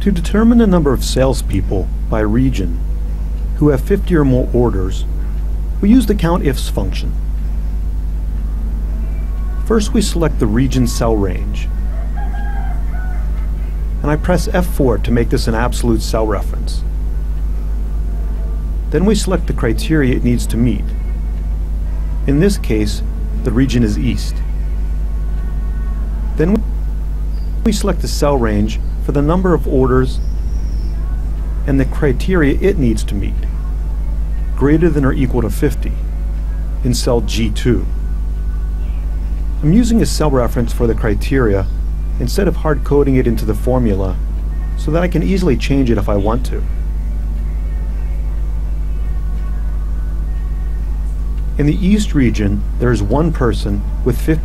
To determine the number of salespeople by region who have 50 or more orders, we use the COUNTIFs function. First, we select the region cell range, and I press F4 to make this an absolute cell reference. Then we select the criteria it needs to meet. In this case, the region is East. Then we select the cell range for the number of orders and the criteria it needs to meet, greater than or equal to 50, in cell G2. I'm using a cell reference for the criteria instead of hard coding it into the formula so that I can easily change it if I want to. In the East region, there is one person with 50.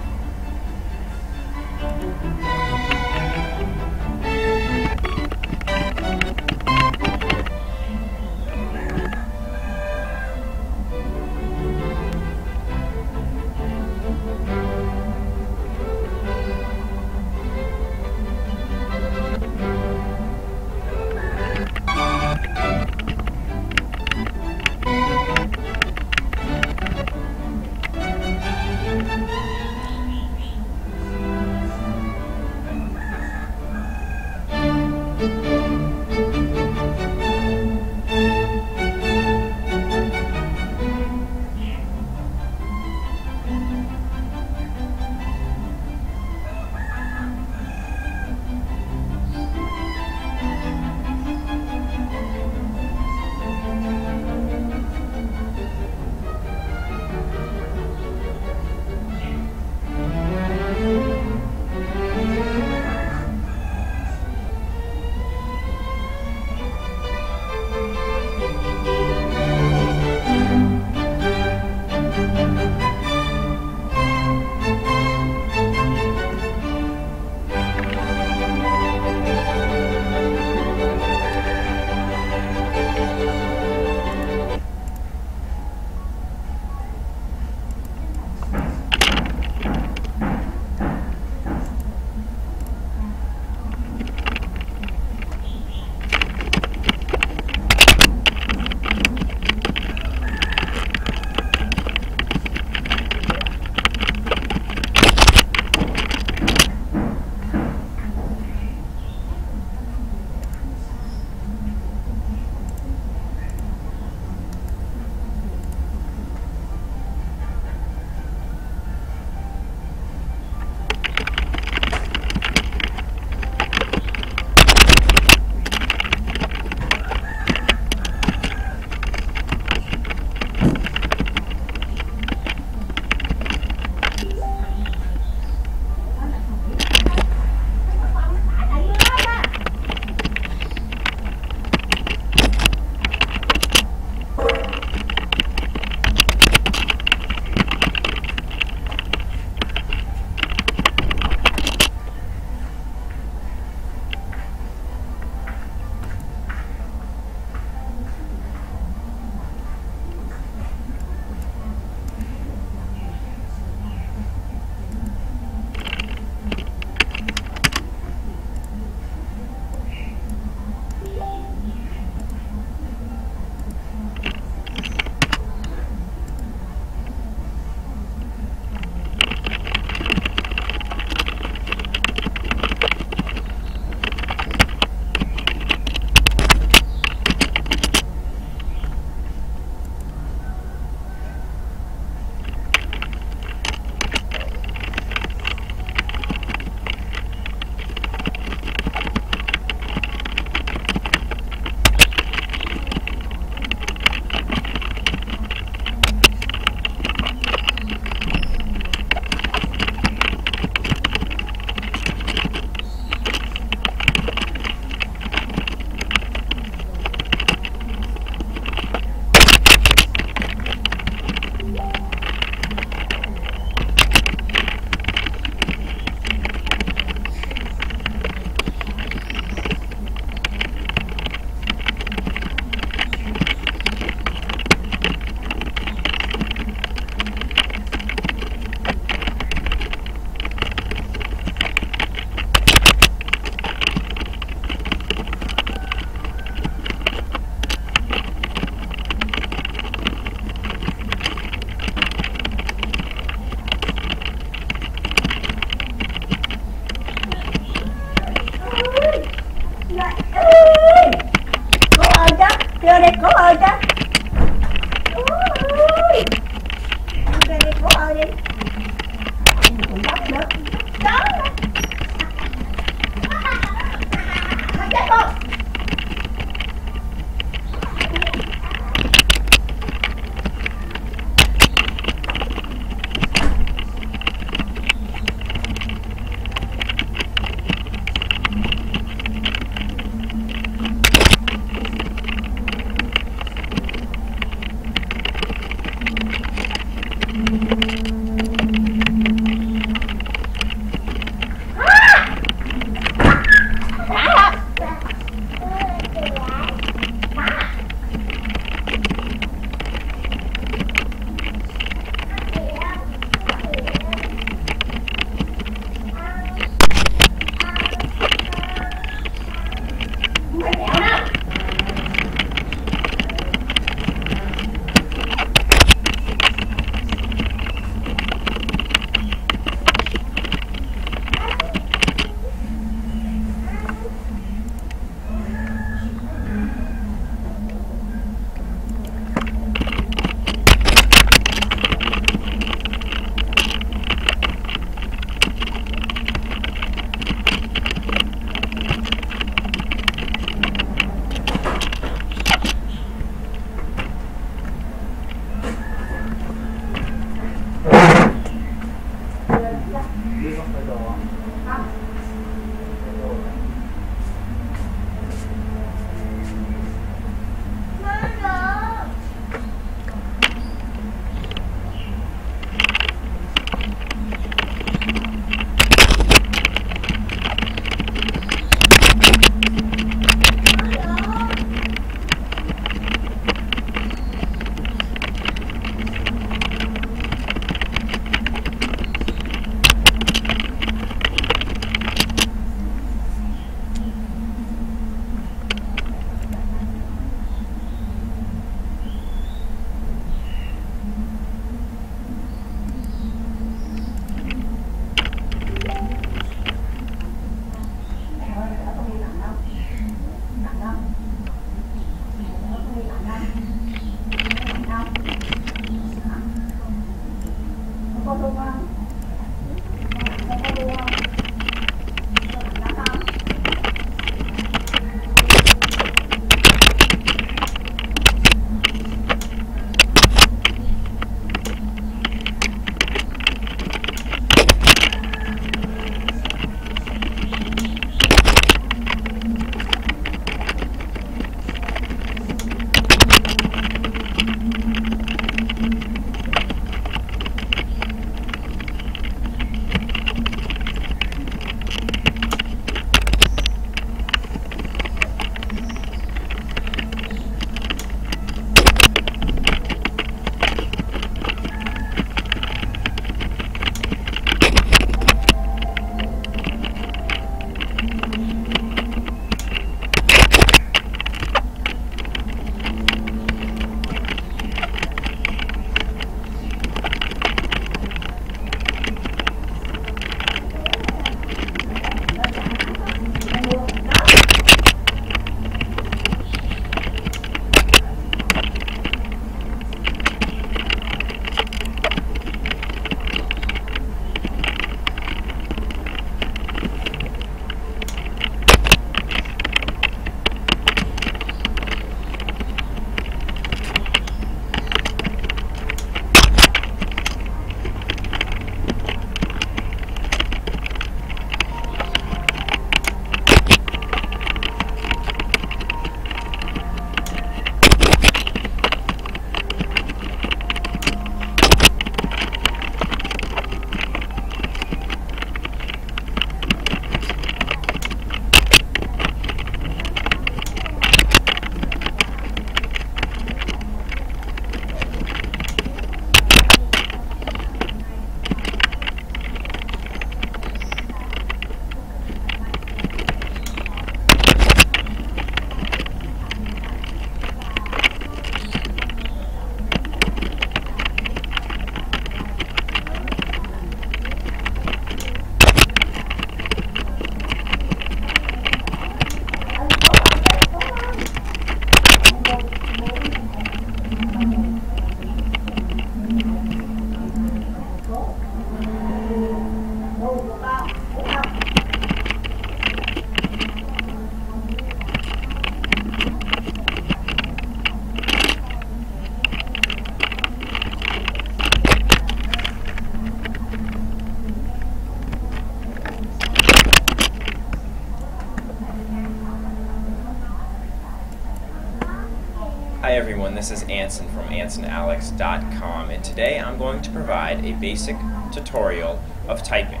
this is Anson from AnsonAlex.com, and today I'm going to provide a basic tutorial of typing.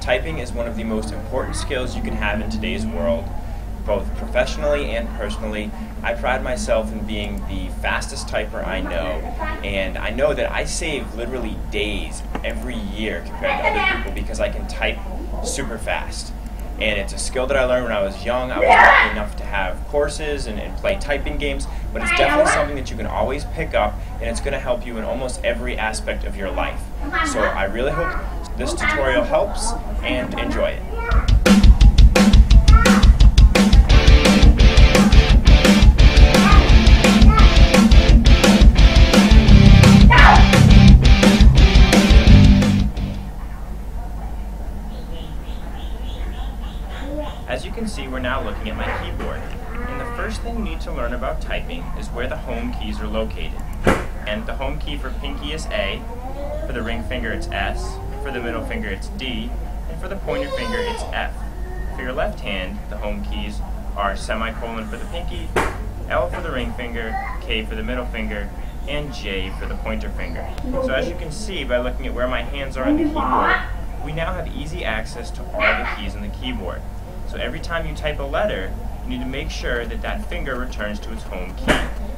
Typing is one of the most important skills you can have in today's world, both professionally and personally. I pride myself in being the fastest typer I know, and I know that I save literally days every year compared to other people because I can type super fast. And it's a skill that I learned when I was young. I was lucky enough to have courses and play typing games, but it's definitely something that you can always pick up, and it's going to help you in almost every aspect of your life. So I really hope this tutorial helps, and enjoy it. As you can see, we're now looking at my keyboard. And the first thing you need to learn about typing is where the home keys are located. And the home key for pinky is A, for the ring finger it's S, for the middle finger it's D, and for the pointer finger it's F. For your left hand, the home keys are semicolon for the pinky, L for the ring finger, K for the middle finger, and J for the pointer finger. So as you can see by looking at where my hands are on the keyboard, we now have easy access to all the keys on the keyboard. So every time you type a letter, you need to make sure that that finger returns to its home key.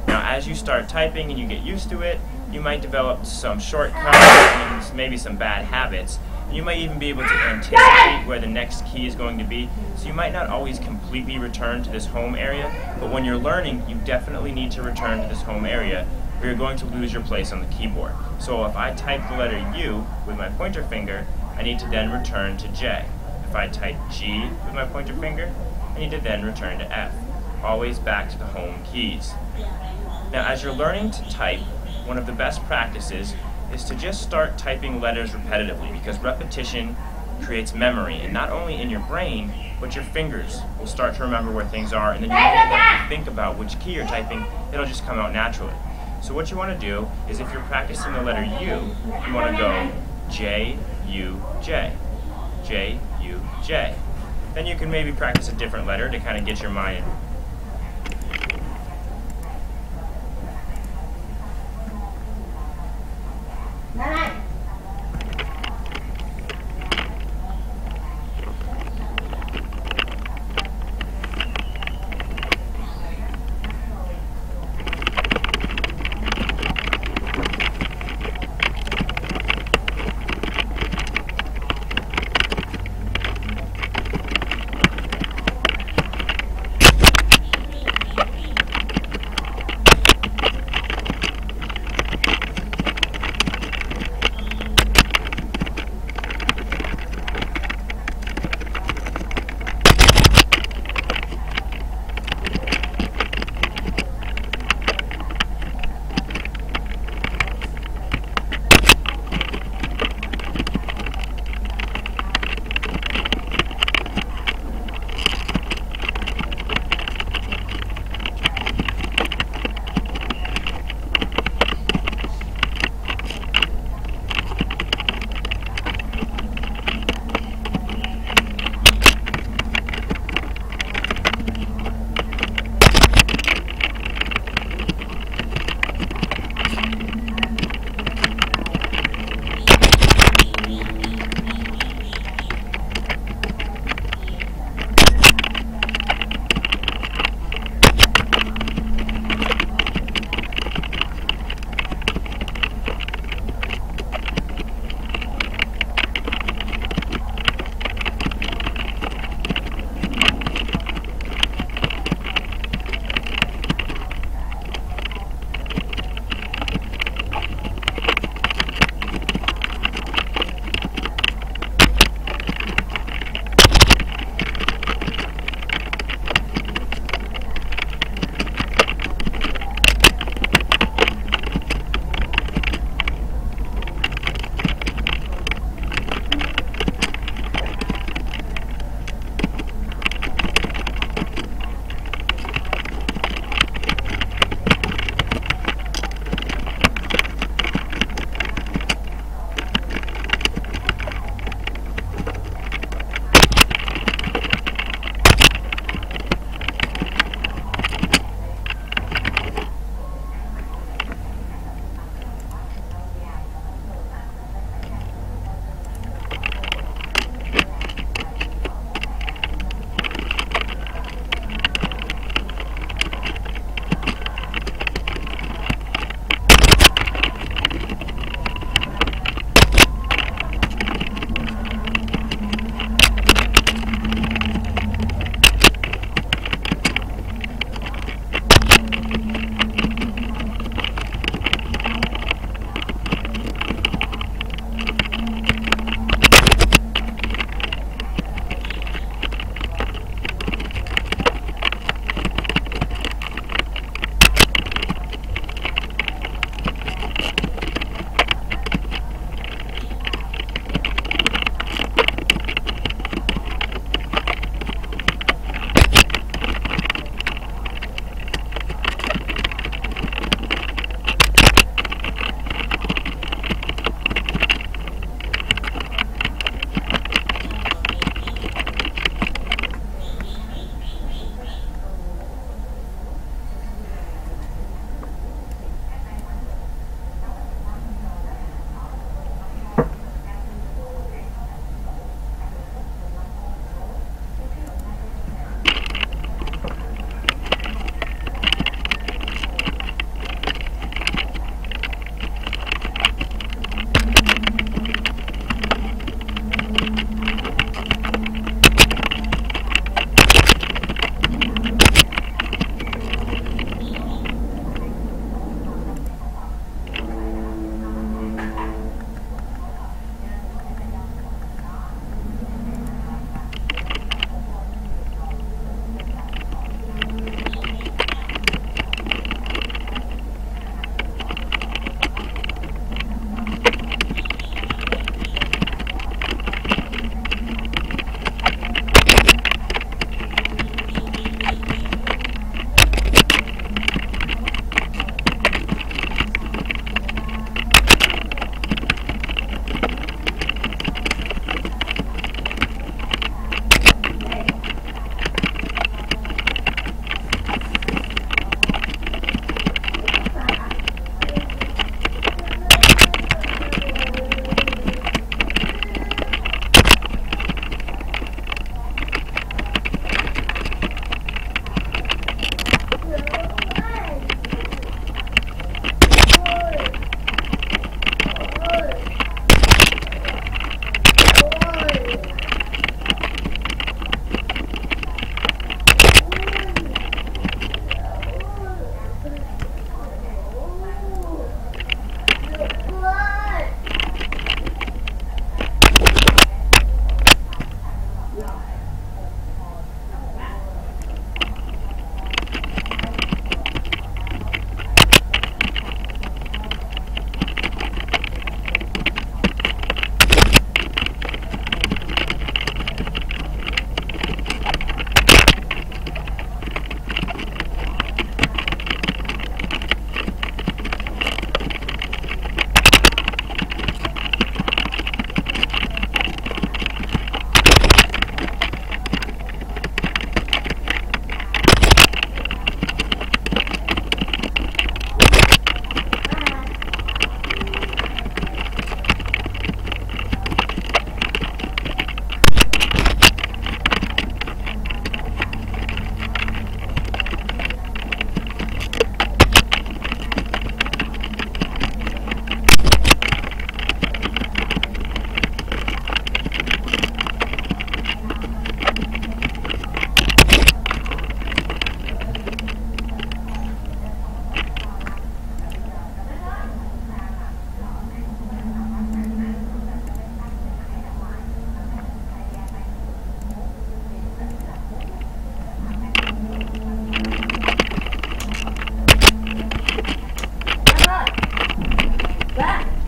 Now as you start typing and you get used to it, you might develop some shortcuts and maybe some bad habits. You might even be able to anticipate where the next key is going to be, so you might not always completely return to this home area, but when you're learning, you definitely need to return to this home area, or you're going to lose your place on the keyboard. So if I type the letter U with my pointer finger, I need to then return to J. If I type G with my pointer finger, I need to then return to F, always back to the home keys. Now as you're learning to type, one of the best practices is to just start typing letters repetitively, because repetition creates memory, and not only in your brain, but your fingers will start to remember where things are, and then you don't have to think about which key you're typing, it'll just come out naturally. So what you want to do is, if you're practicing the letter U, you want to go J, U, J, J, U, J. Then you can maybe practice a different letter to kind of get your mind.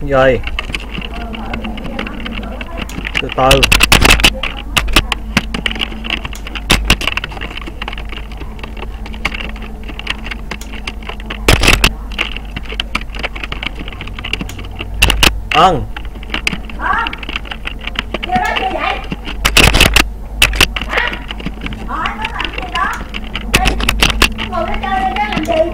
Rồi. Từ từ. Ân. Chưa đó chưa vậy? Hả? Hỏi nó làm gì đó? Đây, ngồi nó chơi đây đó làm gì?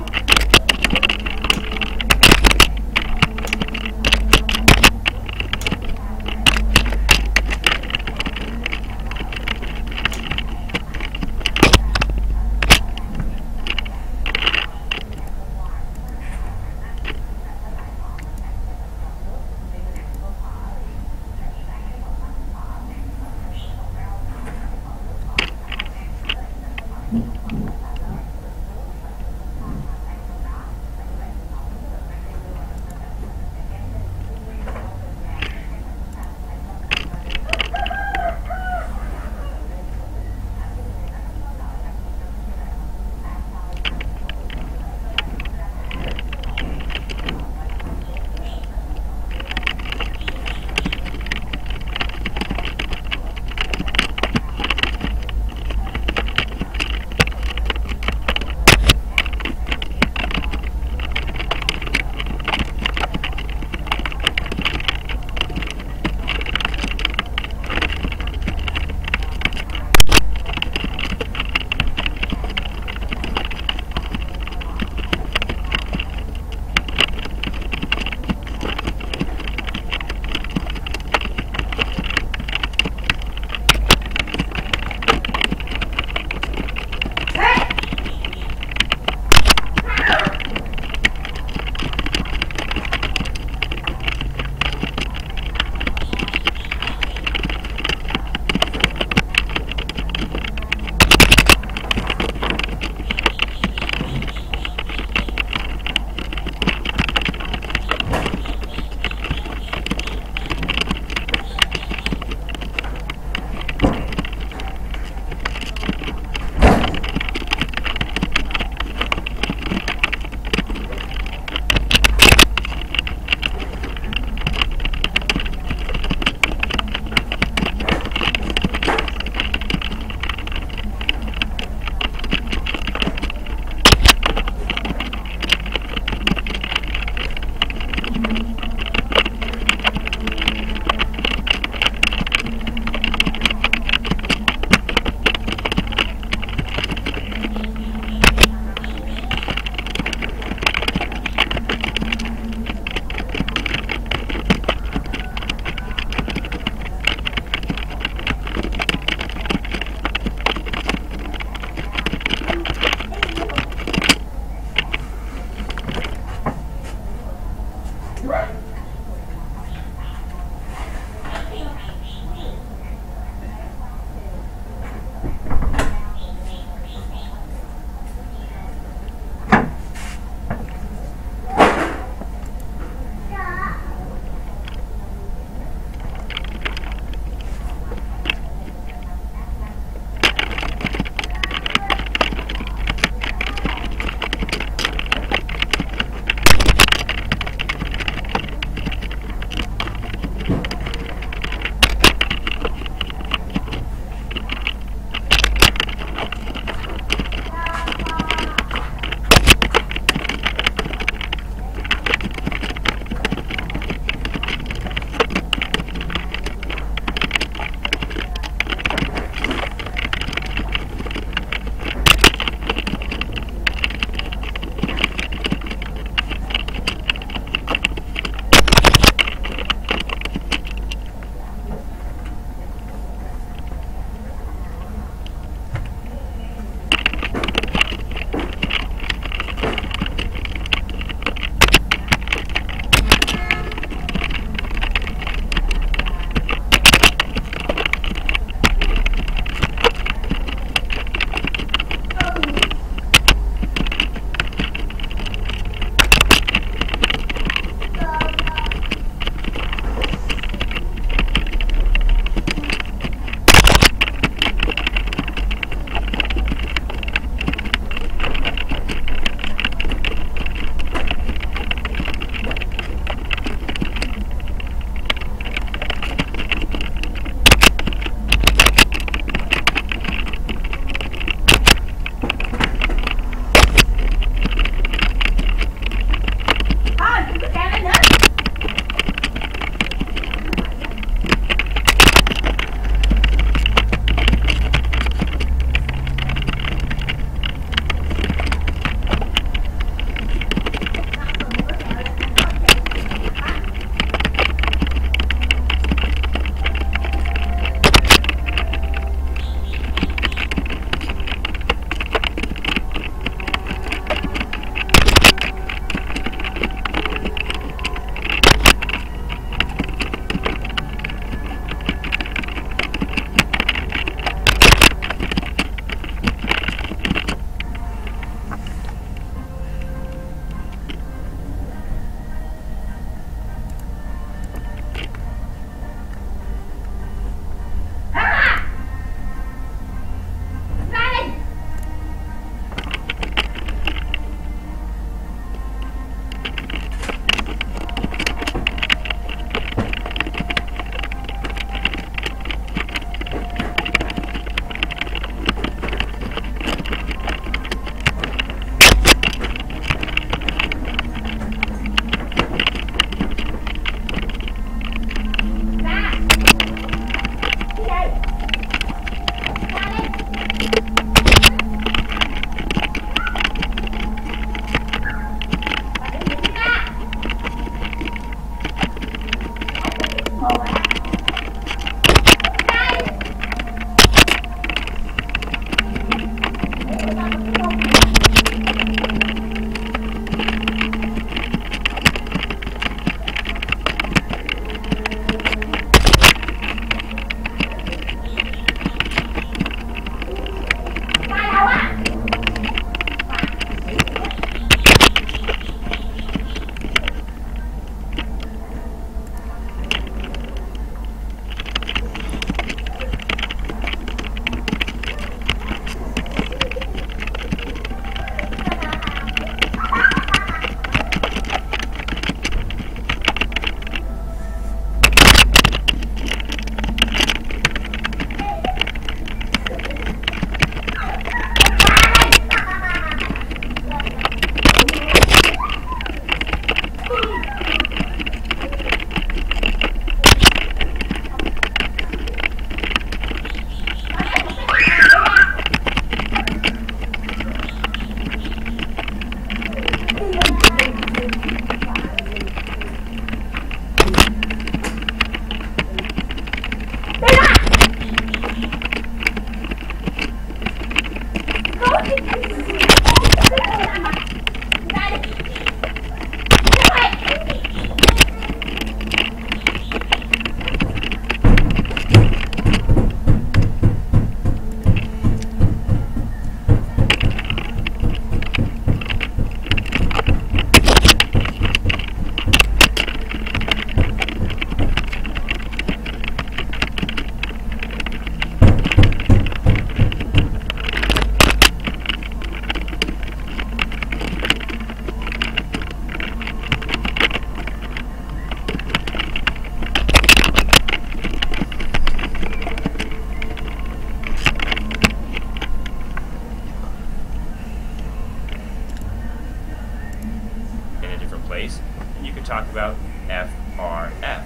place, and you could talk about FRF.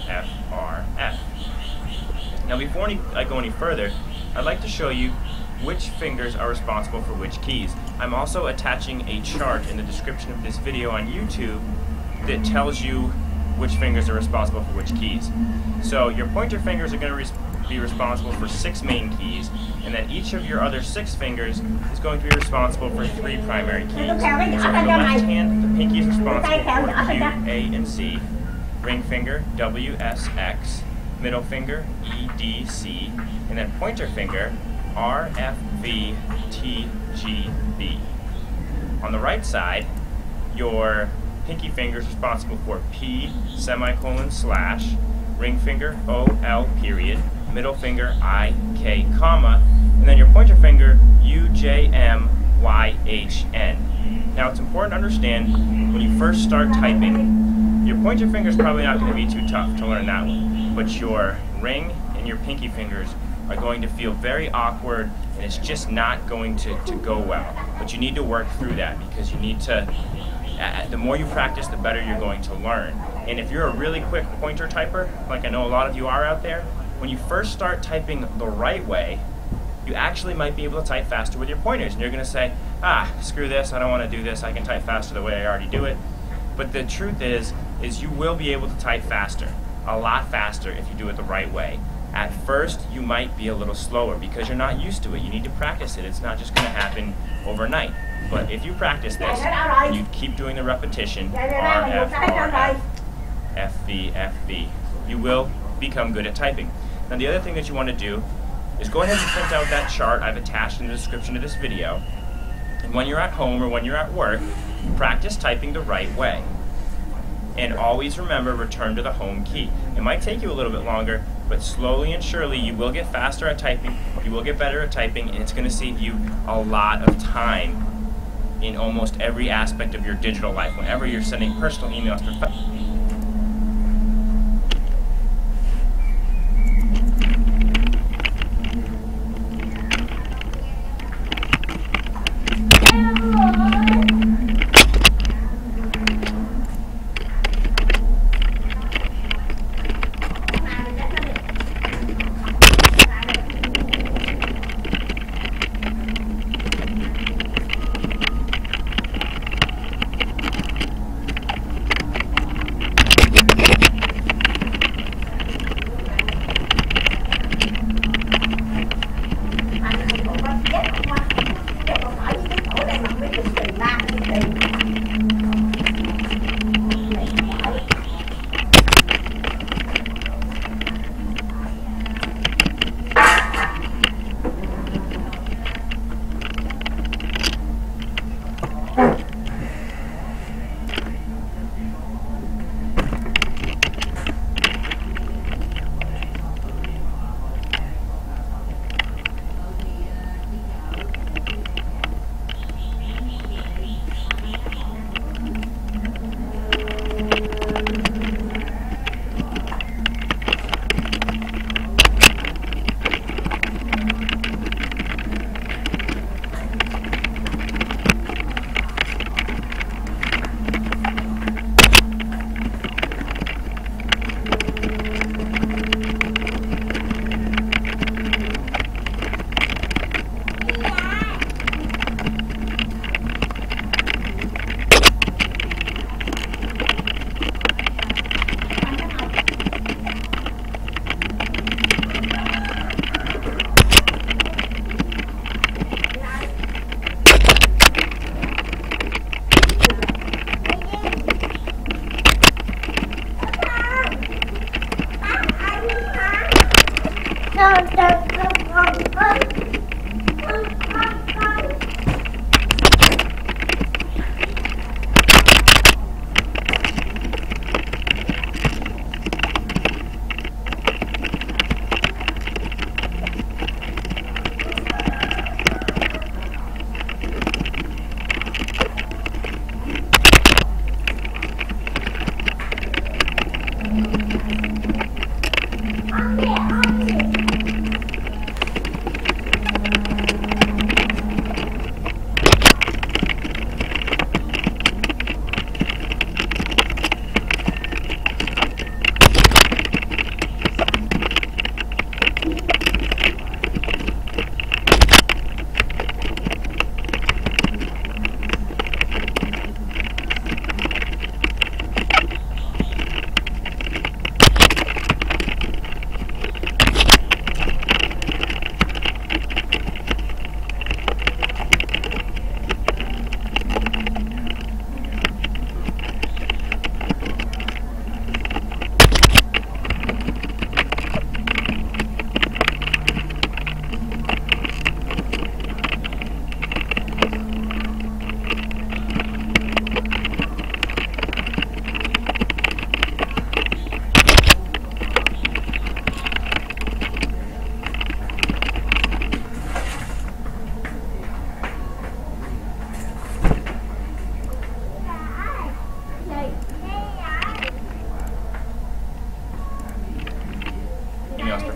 FRF. Now before I go any further, I'd like to show you which fingers are responsible for which keys. I'm also attaching a chart in the description of this video on YouTube that tells you which fingers are responsible for which keys. So your pointer fingers are going to be responsible for 6 main keys, and then each of your other 6 fingers is going to be responsible for 3 primary keys. So for the left hand, the pinky is responsible for Q, A, and C, ring finger, W, S, X, middle finger, E, D, C, and then pointer finger, R, F, V, T, G, B. On the right side, your pinky finger is responsible for P, semicolon, slash, ring finger, O, L, period, middle finger, I, K, comma, and then your pointer finger, U, J, M, Y, H, N. Now it's important to understand when you first start typing, your pointer finger is probably not going to be too tough to learn that one, but your ring and your pinky fingers are going to feel very awkward, and it's just not going to go well. But you need to work through that, because you need to, the more you practice, the better you're going to learn. And if you're a really quick pointer typer, like I know a lot of you are out there, when you first start typing the right way, you actually might be able to type faster with your pointers, and you're going to say, screw this, I don't want to do this, I can type faster the way I already do it. But the truth is you will be able to type faster, a lot faster, if you do it the right way. At first, you might be a little slower because you're not used to it. You need to practice it. It's not just going to happen overnight. But if you practice this and you keep doing the repetition, R, F, R, F, F, V, F, V, you will become good at typing. Now the other thing that you want to do is go ahead and print out that chart I've attached in the description of this video. And when you're at home or when you're at work, practice typing the right way. And always remember, return to the home key. It might take you a little bit longer, but slowly and surely you will get faster at typing, you will get better at typing, and it's going to save you a lot of time in almost every aspect of your digital life. Whenever you're sending personal emails to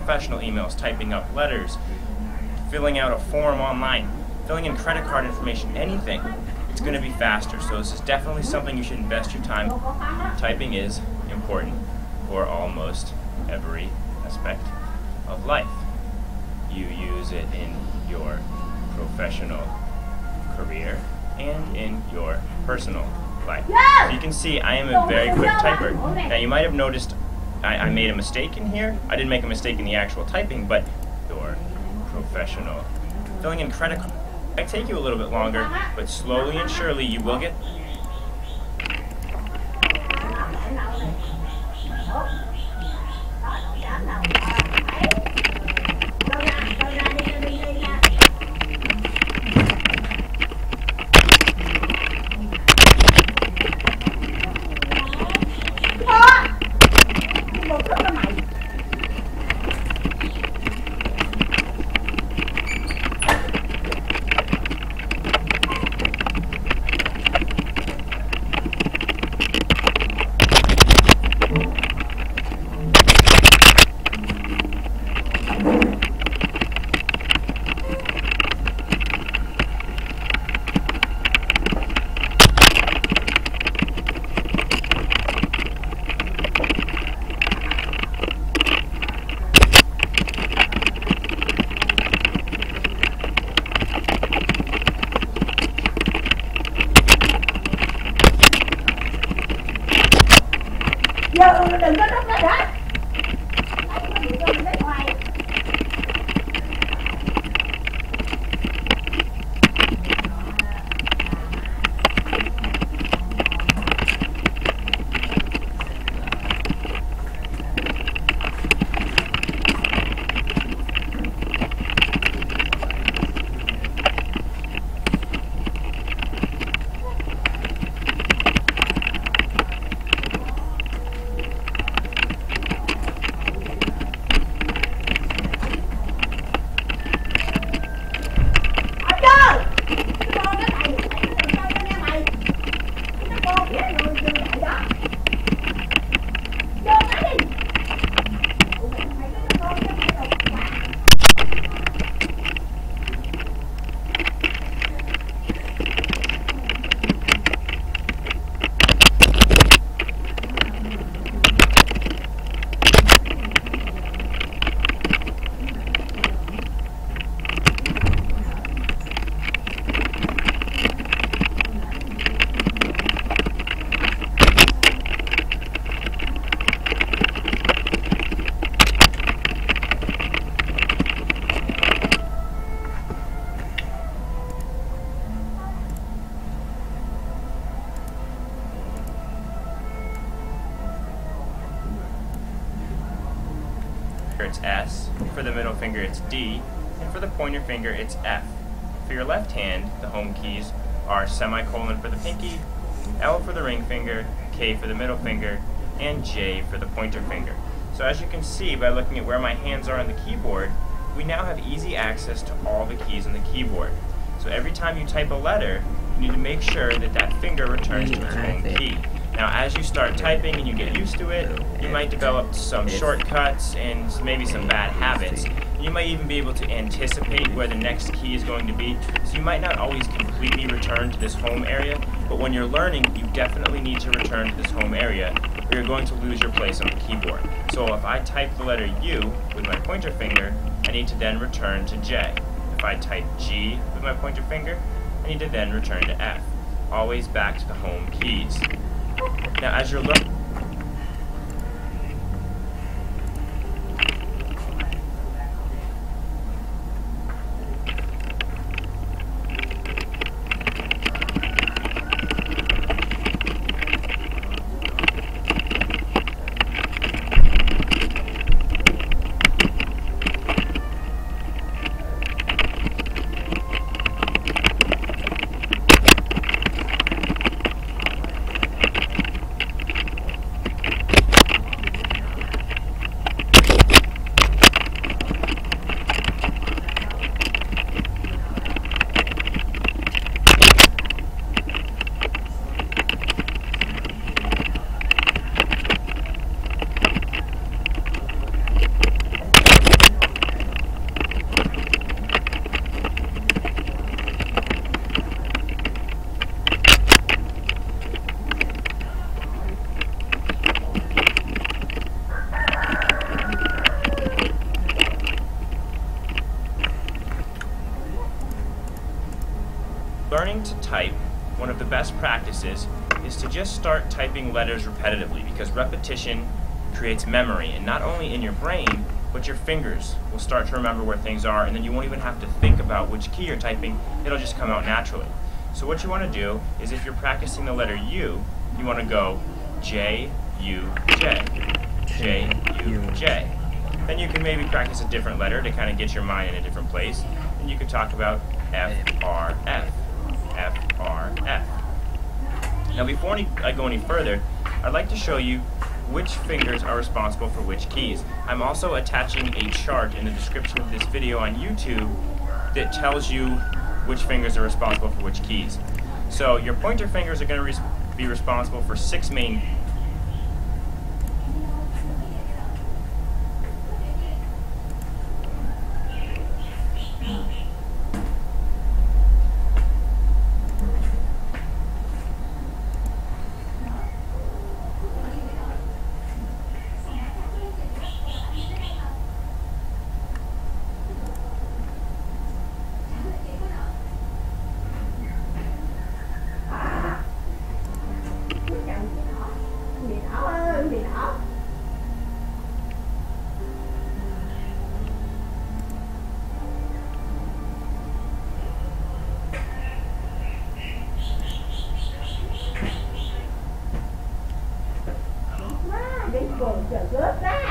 Professional emails, typing up letters, filling out a form online, filling in credit card information, anything. It's going to be faster. So this is definitely something you should invest your time. Typing is important for almost every aspect of life. You use it in your professional career and in your personal life. So you can see I am a very quick typer. Now you might have noticed I made a mistake in here. I didn't make a mistake in the actual typing, but your professional filling in credit card might take you a little bit longer, but slowly and surely you will get it's S, for the middle finger it's D, and for the pointer finger it's F. For your left hand, the home keys are semicolon for the pinky, L for the ring finger, K for the middle finger, and J for the pointer finger. So as you can see by looking at where my hands are on the keyboard, we now have easy access to all the keys on the keyboard. So every time you type a letter, you need to make sure that that finger returns to its home key. Now as you start typing and you get used to it, you might develop some shortcuts and maybe some bad habits. You might even be able to anticipate where the next key is going to be, so you might not always completely return to this home area, but when you're learning, you definitely need to return to this home area, or you're going to lose your place on the keyboard. So if I type the letter U with my pointer finger, I need to then return to J. If I type G with my pointer finger, I need to then return to F. Always back to the home keys. Now as you're learning, learning to type, one of the best practices is to just start typing letters repetitively, because repetition creates memory, and not only in your brain, but your fingers will start to remember where things are, and then you won't even have to think about which key you're typing, it'll just come out naturally. So what you want to do is, if you're practicing the letter U, you want to go J, U, J, J, U, J. Then you can maybe practice a different letter to kind of get your mind in a different place, and you could talk about F, R, F. F, R, F. Now before I go any further, I'd like to show you which fingers are responsible for which keys. I'm also attaching a chart in the description of this video on YouTube that tells you which fingers are responsible for which keys. So your pointer fingers are going to be responsible for 6 main Rớt ra.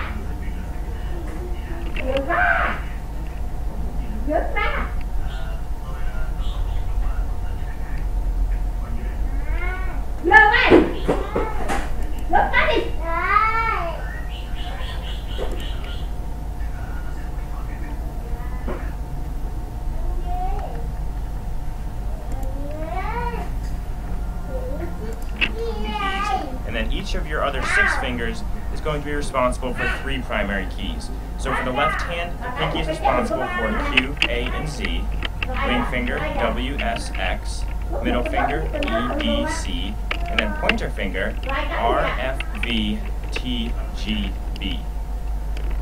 Rớt ra. Rớt ra. Rớt ơi. Rớt ra đi. And then each of your other 6 fingers is going to be responsible for 3 primary keys. So for the left hand, the pinky is responsible for Q, A, and Z, ring finger, W, S, X, middle finger, E, D, C, and then pointer finger, R, F, V, T, G, B.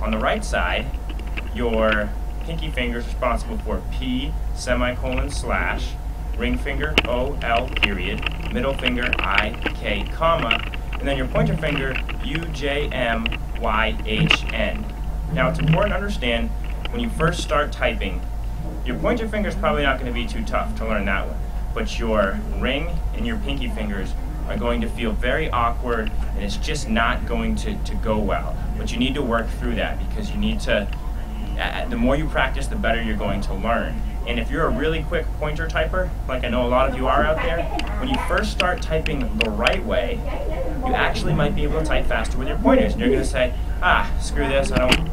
On the right side, your pinky finger is responsible for P, semicolon, slash, ring finger, O, L, period, middle finger, I, K, comma, and then your pointer finger, U, J, M, Y, H, N. Now it's important to understand, when you first start typing, your pointer finger is probably not going to be too tough to learn that one, but your ring and your pinky fingers are going to feel very awkward, and it's just not going to go well. But you need to work through that, because you need to, the more you practice, the better you're going to learn. And if you're a really quick pointer typer, like I know a lot of you are out there, when you first start typing the right way, you actually might be able to type faster with your pointers. And you're going to say, ah, screw this, I don't.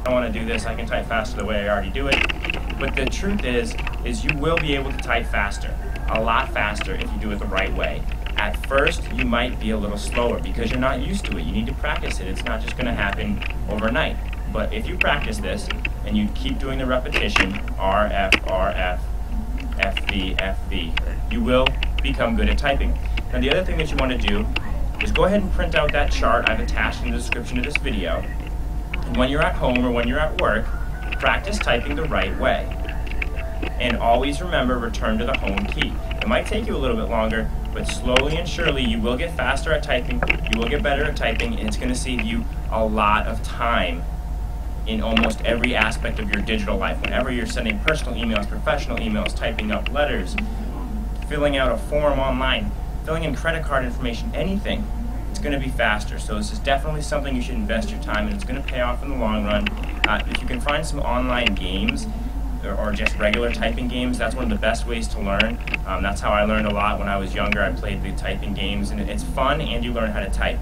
I want to do this, I can type faster the way I already do it. But the truth is you will be able to type faster, a lot faster if you do it the right way. At first, you might be a little slower because you're not used to it. You need to practice it. It's not just going to happen overnight. But if you practice this and you keep doing the repetition, R, F, F, V, F, V, you will become good at typing. Now the other thing that you want to do is go ahead and print out that chart I've attached in the description of this video. And when you're at home or when you're at work, practice typing the right way. And always remember, return to the home key. It might take you a little bit longer, but slowly and surely you will get faster at typing, you will get better at typing, and it's going to save you a lot of time in almost every aspect of your digital life. Whenever you're sending personal emails, professional emails, typing up letters, filling out a form online, filling in credit card information, anything, it's going to be faster. So this is definitely something you should invest your time in. It's going to pay off in the long run. If you can find some online games or just regular typing games, that's one of the best ways to learn. That's how I learned a lot when I was younger. I played the typing games, and it's fun, and you learn how to type.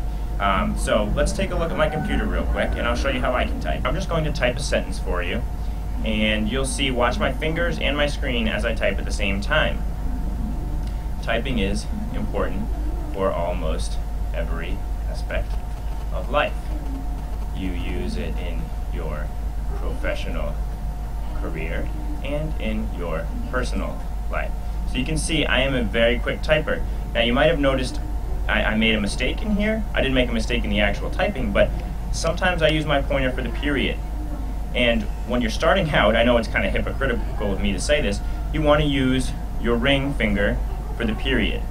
So let's take a look at my computer real quick, and I'll show you how I can type. I'm just going to type a sentence for you, and you'll see, watch my fingers and my screen as I type at the same time. Typing is important for almost every aspect of life. You use it in your professional career and in your personal life. So you can see I am a very quick typer. Now you might have noticed I made a mistake in here. I didn't make a mistake in the actual typing, but sometimes I use my pointer for the period. And when you're starting out, I know it's kind of hypocritical of me to say this, you want to use your ring finger for the period.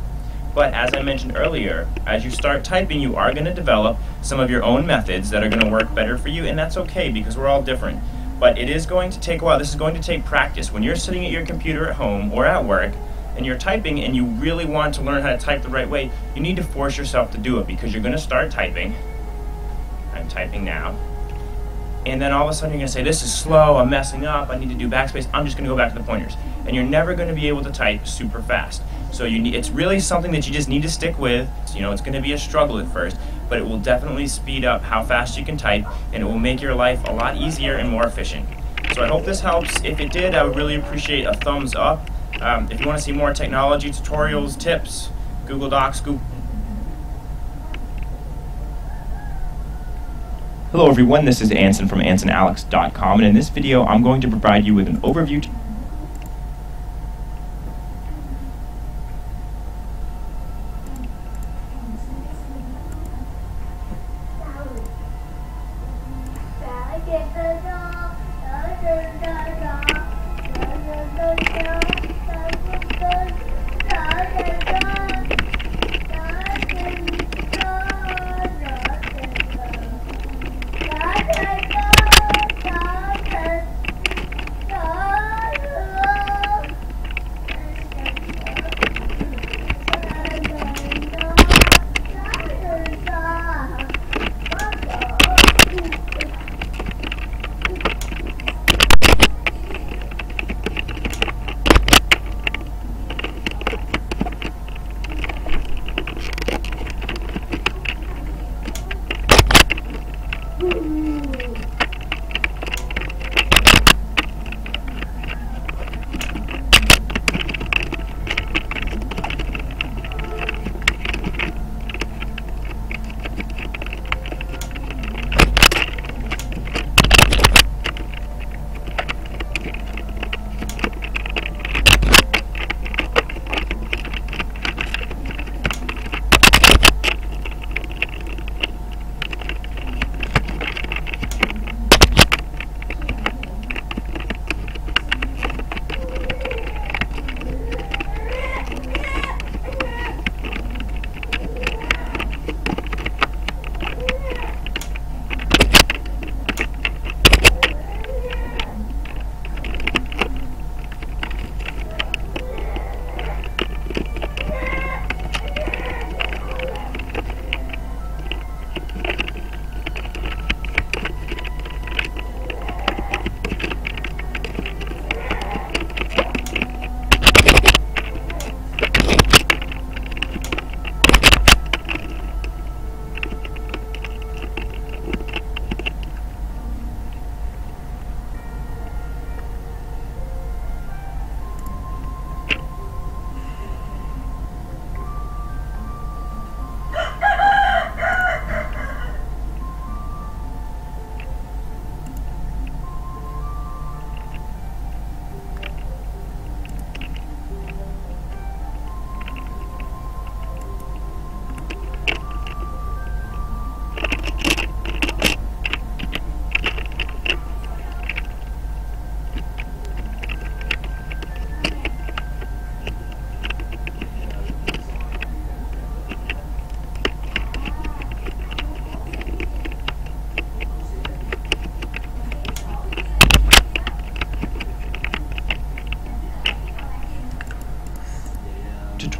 But as I mentioned earlier, as you start typing, you are going to develop some of your own methods that are going to work better for you, and that's okay because we're all different. But it is going to take a while. This is going to take practice. When you're sitting at your computer at home or at work, and you're typing and you really want to learn how to type the right way, you need to force yourself to do it because you're going to start typing. I'm typing now. And then all of a sudden you're going to say, this is slow, I'm messing up, I need to do backspace, I'm just going to go back to the pointers. And you're never going to be able to type super fast. So it's really something that you just need to stick with. You know, it's going to be a struggle at first, but it will definitely speed up how fast you can type, and it will make your life a lot easier and more efficient. So I hope this helps. If it did, I would really appreciate a thumbs up. If you want to see more technology tutorials, tips, Google Docs, Hello everyone, this is Anson from AnsonAlex.com, and in this video I'm going to provide you with an overview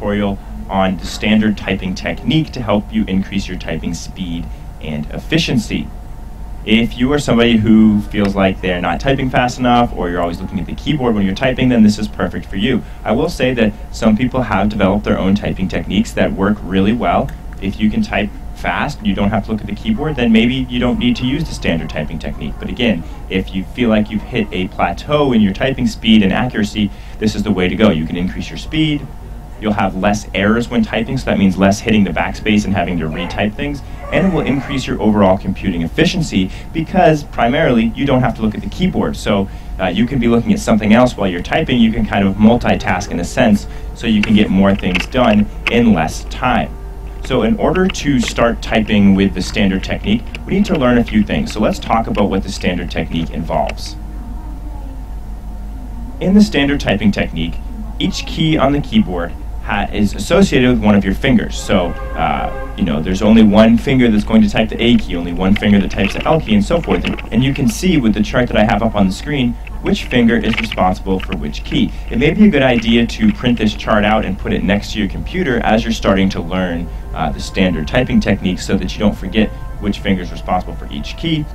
tutorial on the standard typing technique to help you increase your typing speed and efficiency. If you are somebody who feels like they're not typing fast enough, or you're always looking at the keyboard when you're typing, then this is perfect for you. I will say that some people have developed their own typing techniques that work really well. If you can type fast and you don't have to look at the keyboard, then maybe you don't need to use the standard typing technique. But again, if you feel like you've hit a plateau in your typing speed and accuracy, this is the way to go. You can increase your speed, You'll have less errors when typing, so that means less hitting the backspace and having to retype things. And it will increase your overall computing efficiency because primarily you don't have to look at the keyboard. So you can be looking at something else while you're typing. You can kind of multitask in a sense, so you can get more things done in less time. So in order to start typing with the standard technique, we need to learn a few things. So let's talk about what the standard technique involves. In the standard typing technique, each key on the keyboard is associated with one of your fingers. So, there's only one finger that's going to type the A key, only one finger that types the L key, and so forth. And you can see with the chart that I have up on the screen which finger is responsible for which key. It may be a good idea to print this chart out and put it next to your computer as you're starting to learn the standard typing technique so that you don't forget which finger is responsible for each key.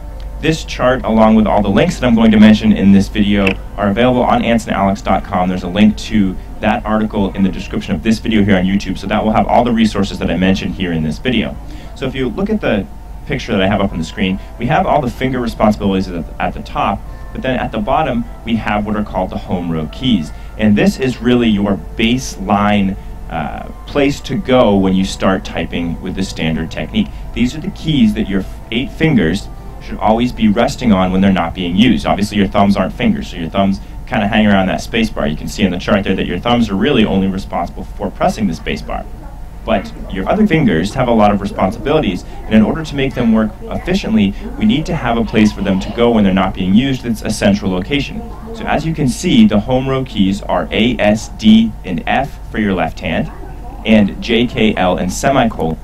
This chart, along with all the links that I'm going to mention in this video, are available on AntsandAlex.com. There's a link to that article in the description of this video here on YouTube, so that will have all the resources that I mentioned here in this video. So if you look at the picture that I have up on the screen, we have all the finger responsibilities at the top, but then at the bottom we have what are called the home row keys. And this is really your baseline place to go when you start typing with the standard technique. These are the keys that your 8 fingers should always be resting on when they're not being used. Obviously your thumbs aren't fingers, so your thumbs kind of hang around that space bar. You can see in the chart there that your thumbs are really only responsible for pressing the space bar. But your other fingers have a lot of responsibilities, and in order to make them work efficiently, we need to have a place for them to go when they're not being used that's a central location. So as you can see, the home row keys are A, S, D, and F for your left hand, and J, K, L, and semicolon.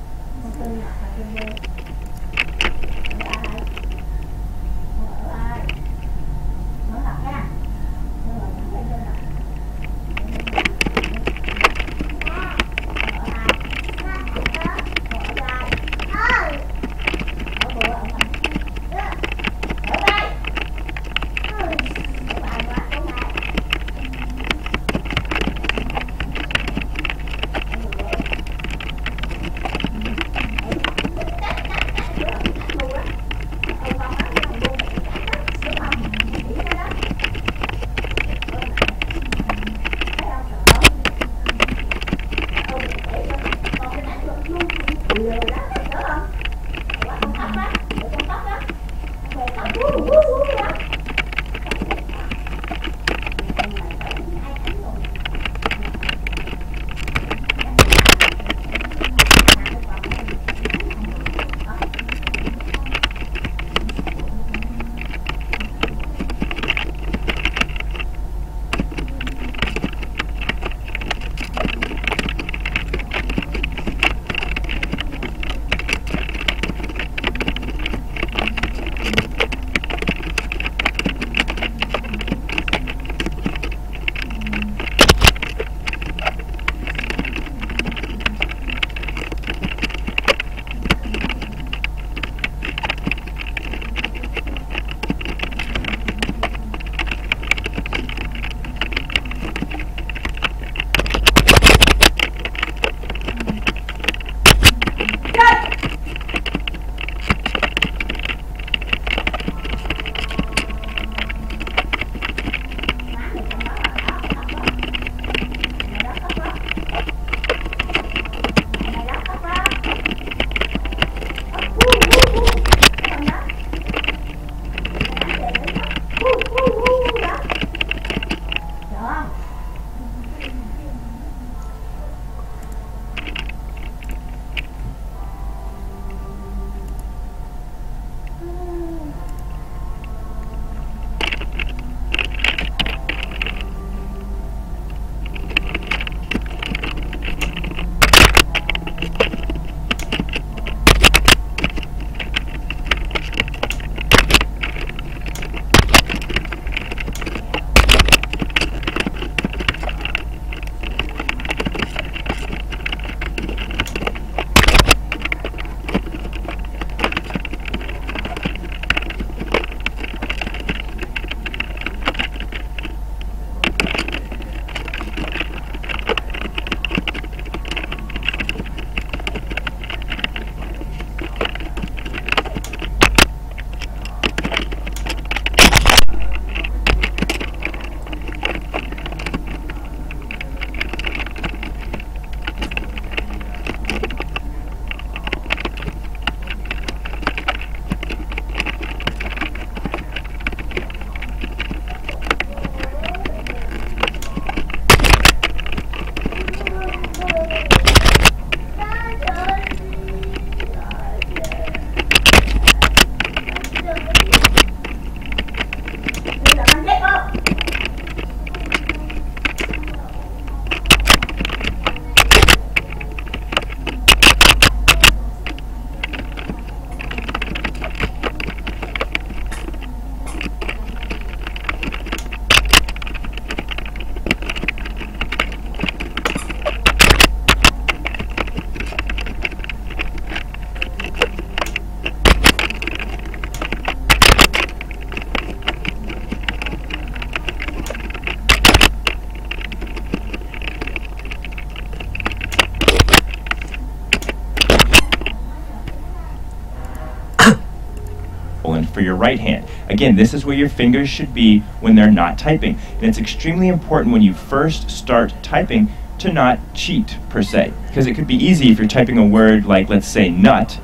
for your right hand. Again, this is where your fingers should be when they're not typing. And it's extremely important when you first start typing to not cheat, per se. Because it could be easy if you're typing a word like, let's say, nut,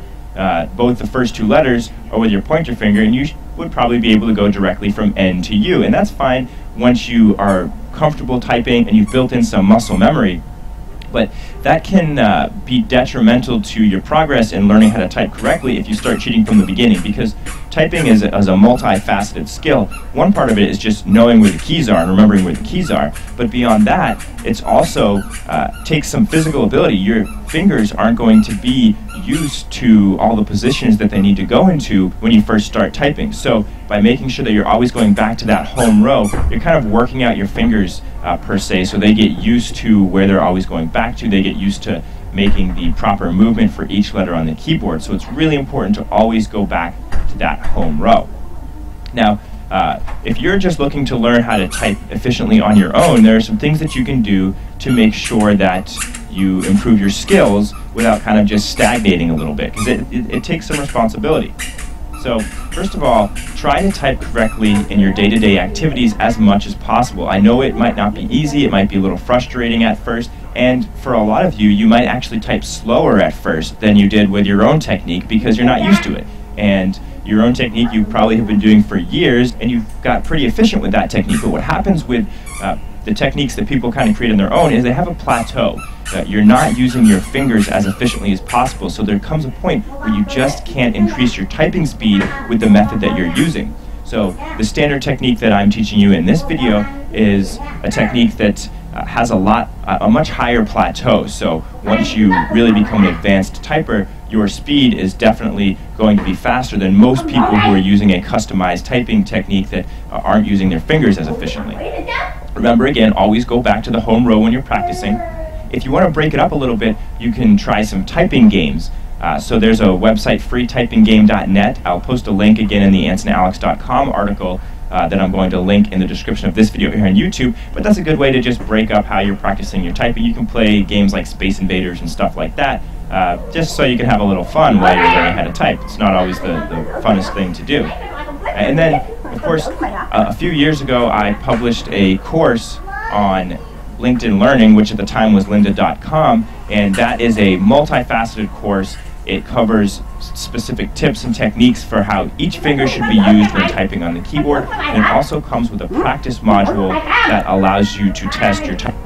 both the first 2 letters are with your pointer finger, and you would probably be able to go directly from N to U. And that's fine once you are comfortable typing and you've built in some muscle memory. But that can be detrimental to your progress in learning how to type correctly if you start cheating from the beginning, because typing is a multifaceted skill. One part of it is just knowing where the keys are and remembering where the keys are, but beyond that, it's also takes some physical ability. Your fingers aren't going to be used to all the positions that they need to go into when you first start typing. So by making sure that you're always going back to that home row, you're kind of working out your fingers per se, so they get used to where they're always going back to. They get used to making the proper movement for each letter on the keyboard. So it's really important to always go back to that home row. Now, if you're just looking to learn how to type efficiently on your own, there are some things that you can do to make sure that you improve your skills without kind of just stagnating a little bit, because it takes some responsibility. So, first of all, try to type correctly in your day-to-day activities as much as possible. I know it might not be easy, it might be a little frustrating at first, and for a lot of you, you might actually type slower at first than you did with your own technique because you're not used to it. And your own technique you probably have been doing for years, and you've got pretty efficient with that technique. But what happens with the techniques that people kind of create on their own is they have a plateau. You're not using your fingers as efficiently as possible, so there comes a point where you just can't increase your typing speed with the method that you're using. So the standard technique that I'm teaching you in this video is a technique that has a much higher plateau. So once you really become an advanced typer, your speed is definitely going to be faster than most people who are using a customized typing technique that aren't using their fingers as efficiently. Remember, again, always go back to the home row when you're practicing. If you want to break it up a little bit, you can try some typing games. So there's a website, freetypinggame.net. I'll post a link again in the AnsonAlex.com article that I'm going to link in the description of this video here on YouTube. But that's a good way to just break up how you're practicing your typing. You can play games like Space Invaders and stuff like that, just so you can have a little fun while you're learning how to type. It's not always the funnest thing to do. And then, of course, a few years ago, I published a course on LinkedIn Learning, which at the time was lynda.com, and that is a multifaceted course. It covers specific tips and techniques for how each finger should be used when typing on the keyboard, and it also comes with a practice module that allows you to test your typing.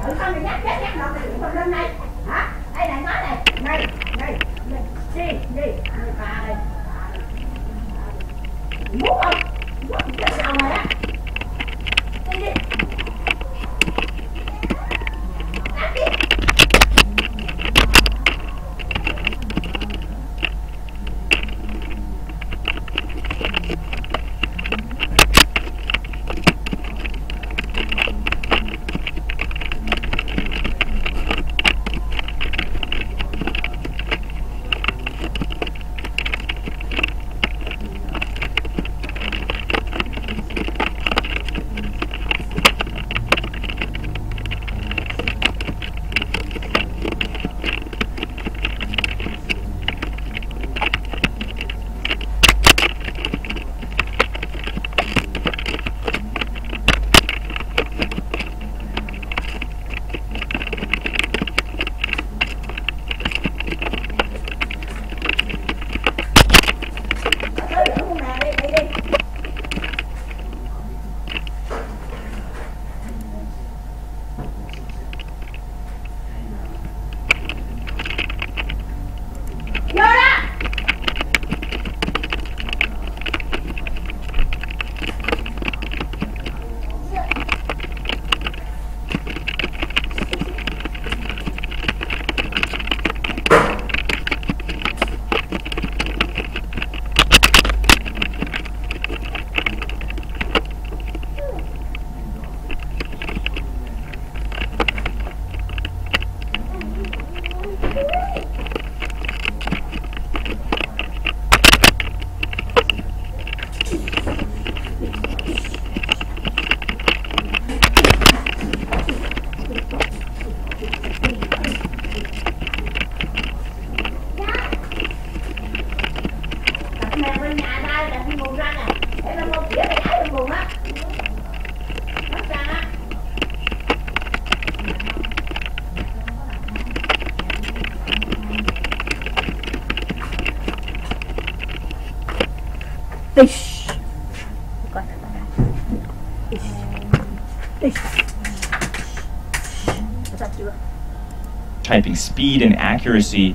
mẹ bên nhà ta là thằng mù răng à, để mà một đĩa mày đá thằng mù á, mất răng á. Ish. Typing speed and accuracy,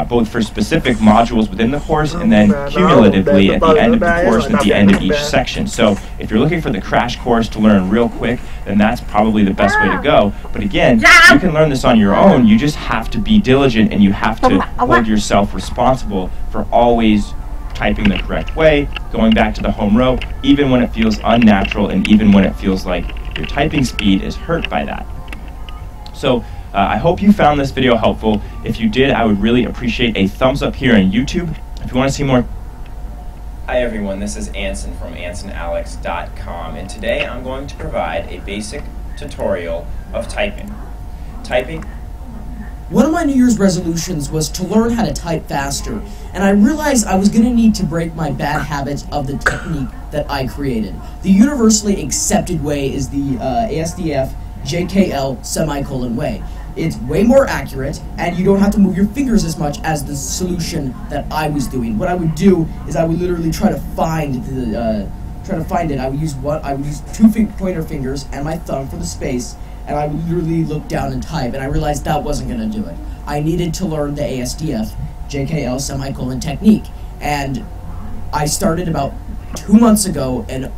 both for specific modules within the course and then cumulatively at the end of the course and at the end of each section. So if you're looking for the crash course to learn real quick, then that's probably the best way to go. But again, you can learn this on your own. You just have to be diligent and you have to hold yourself responsible for always typing the correct way, going back to the home row, even when it feels unnatural and even when it feels like your typing speed is hurt by that. So I hope you found this video helpful. If you did, I would really appreciate a thumbs up here on YouTube. If you want to see more... Hi everyone, this is Anson from AnsonAlex.com, and today I'm going to provide a basic tutorial of typing. One of my New Year's resolutions was to learn how to type faster, and I realized I was going to need to break my bad habits of the technique that I created. The universally accepted way is the ASDF JKL semicolon way. It's way more accurate, and you don't have to move your fingers as much as the solution that I was doing. What I would do is I would literally try to find it. I would use two pointer fingers and my thumb for the space, and I would literally look down and type, and I realized that wasn't going to do it. I needed to learn the ASDF JKL semicolon technique, and I started about 2 months ago, and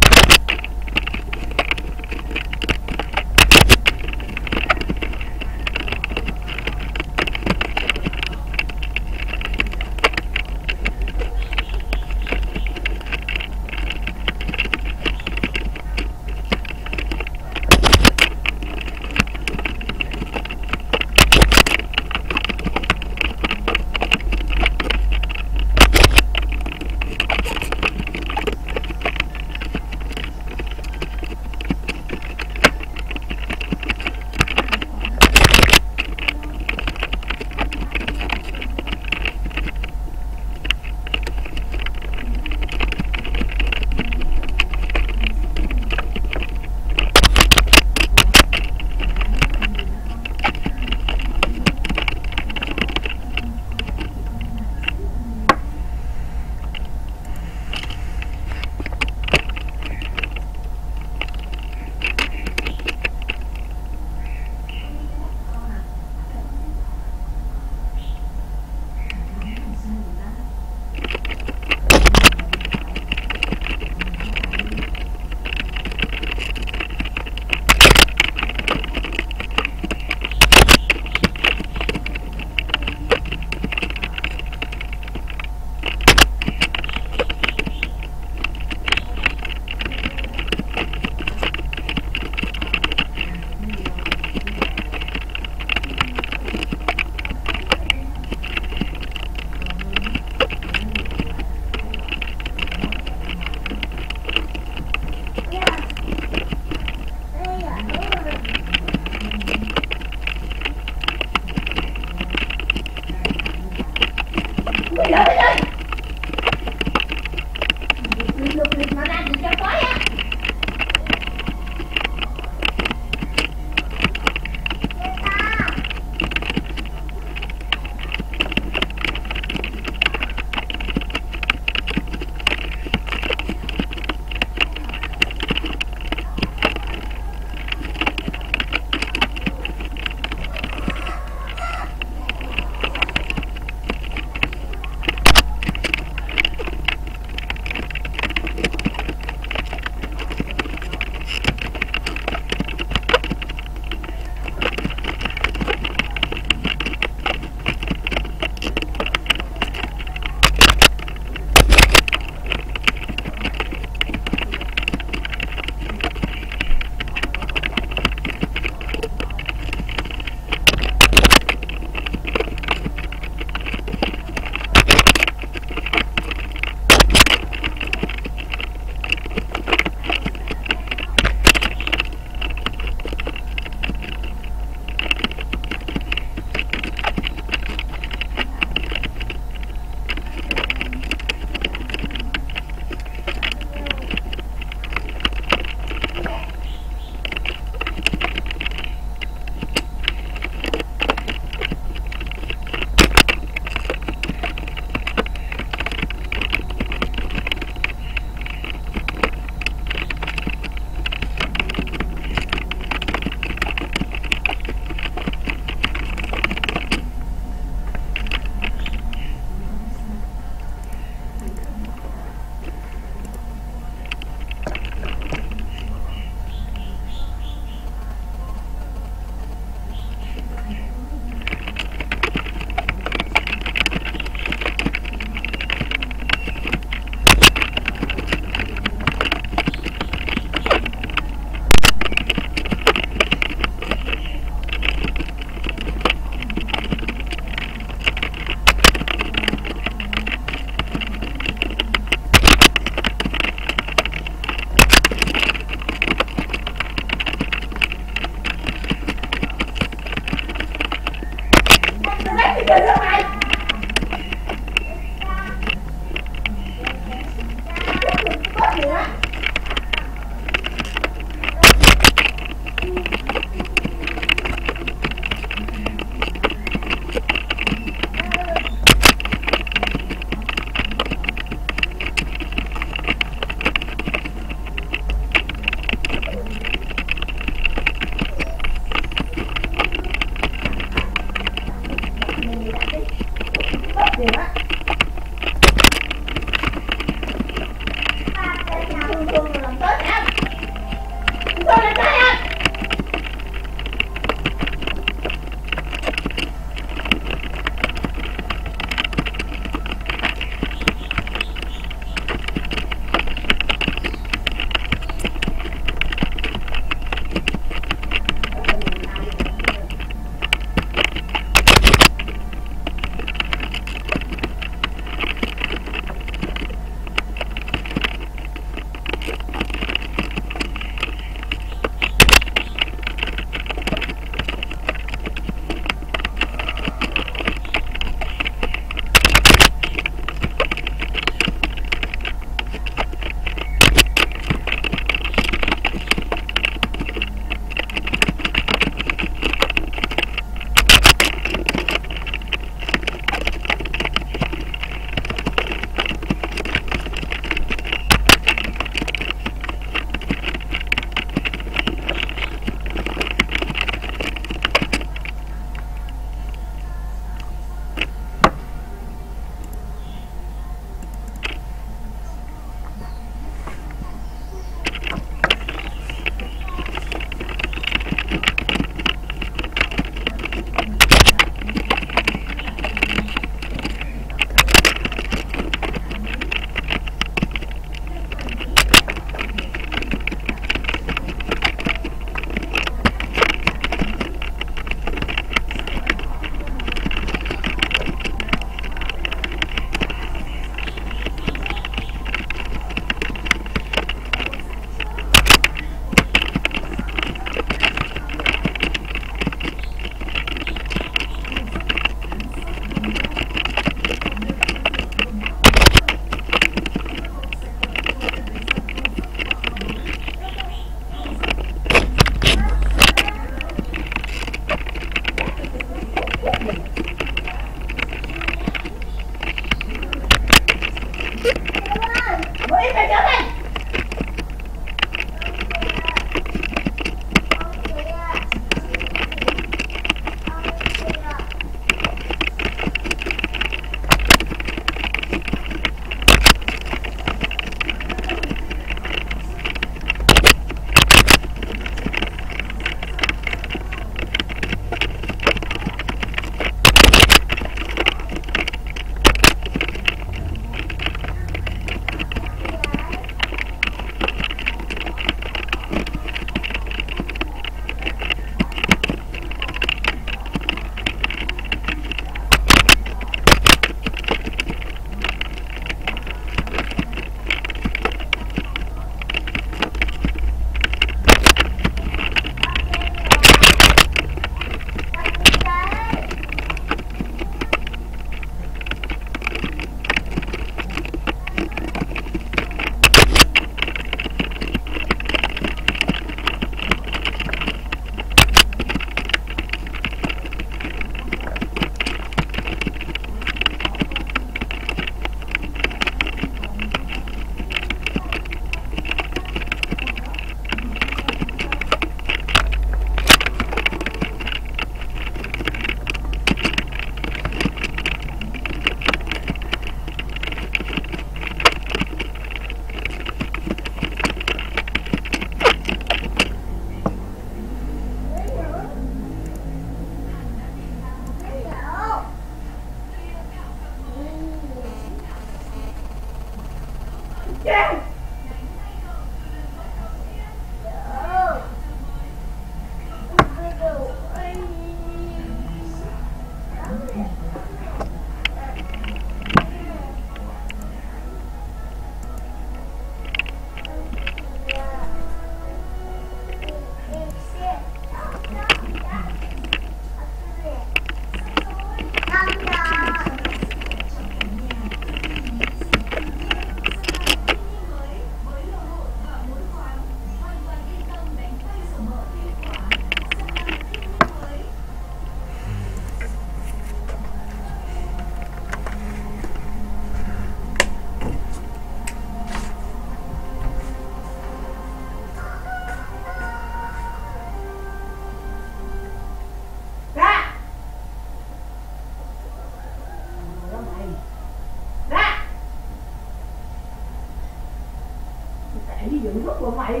Đi dựng rút của mày.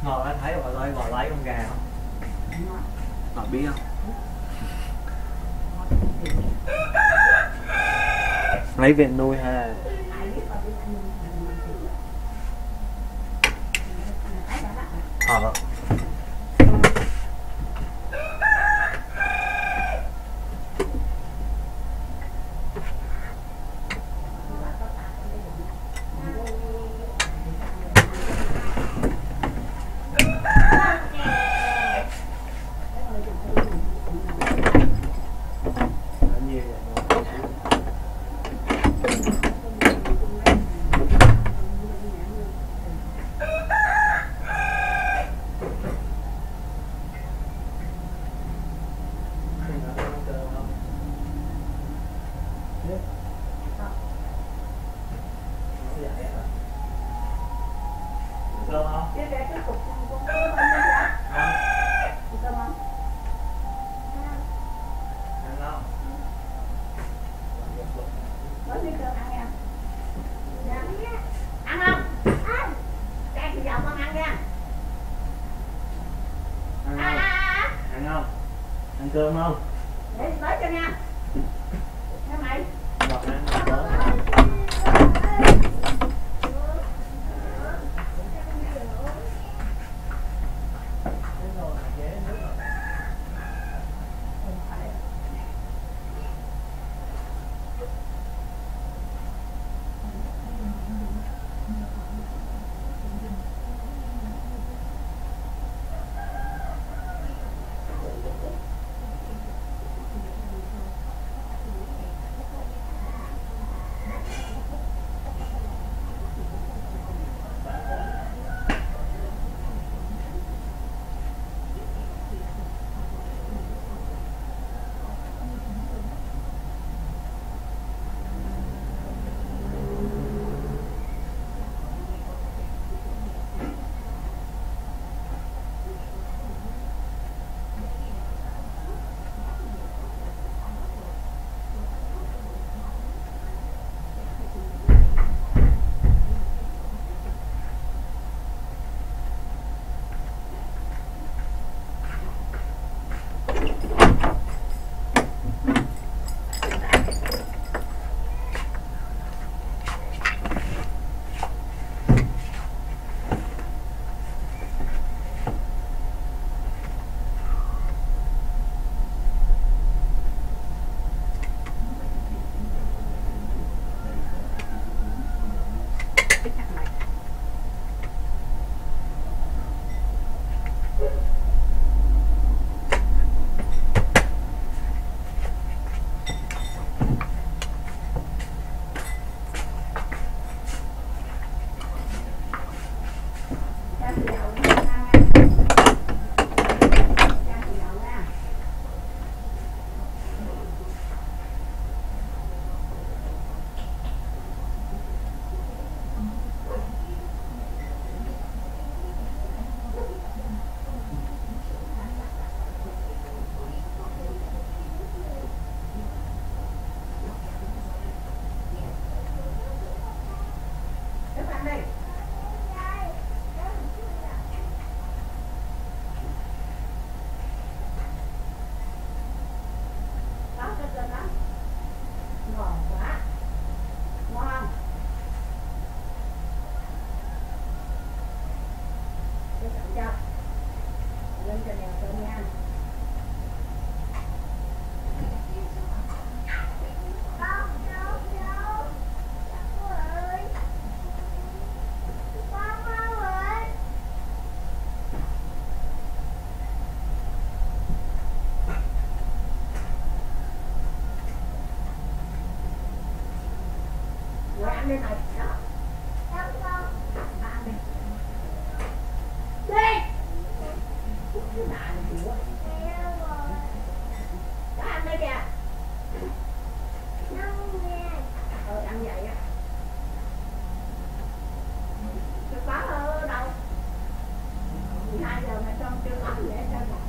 Ngồi anh thấy rồi tôi ngồi lấy con gà không? Ngồi biết không? Lấy về nuôi hay là ăn cơm không? Để tới cho nha. Nghe mày. 12 giờ mà trong chưa có gì hết trơn rồi.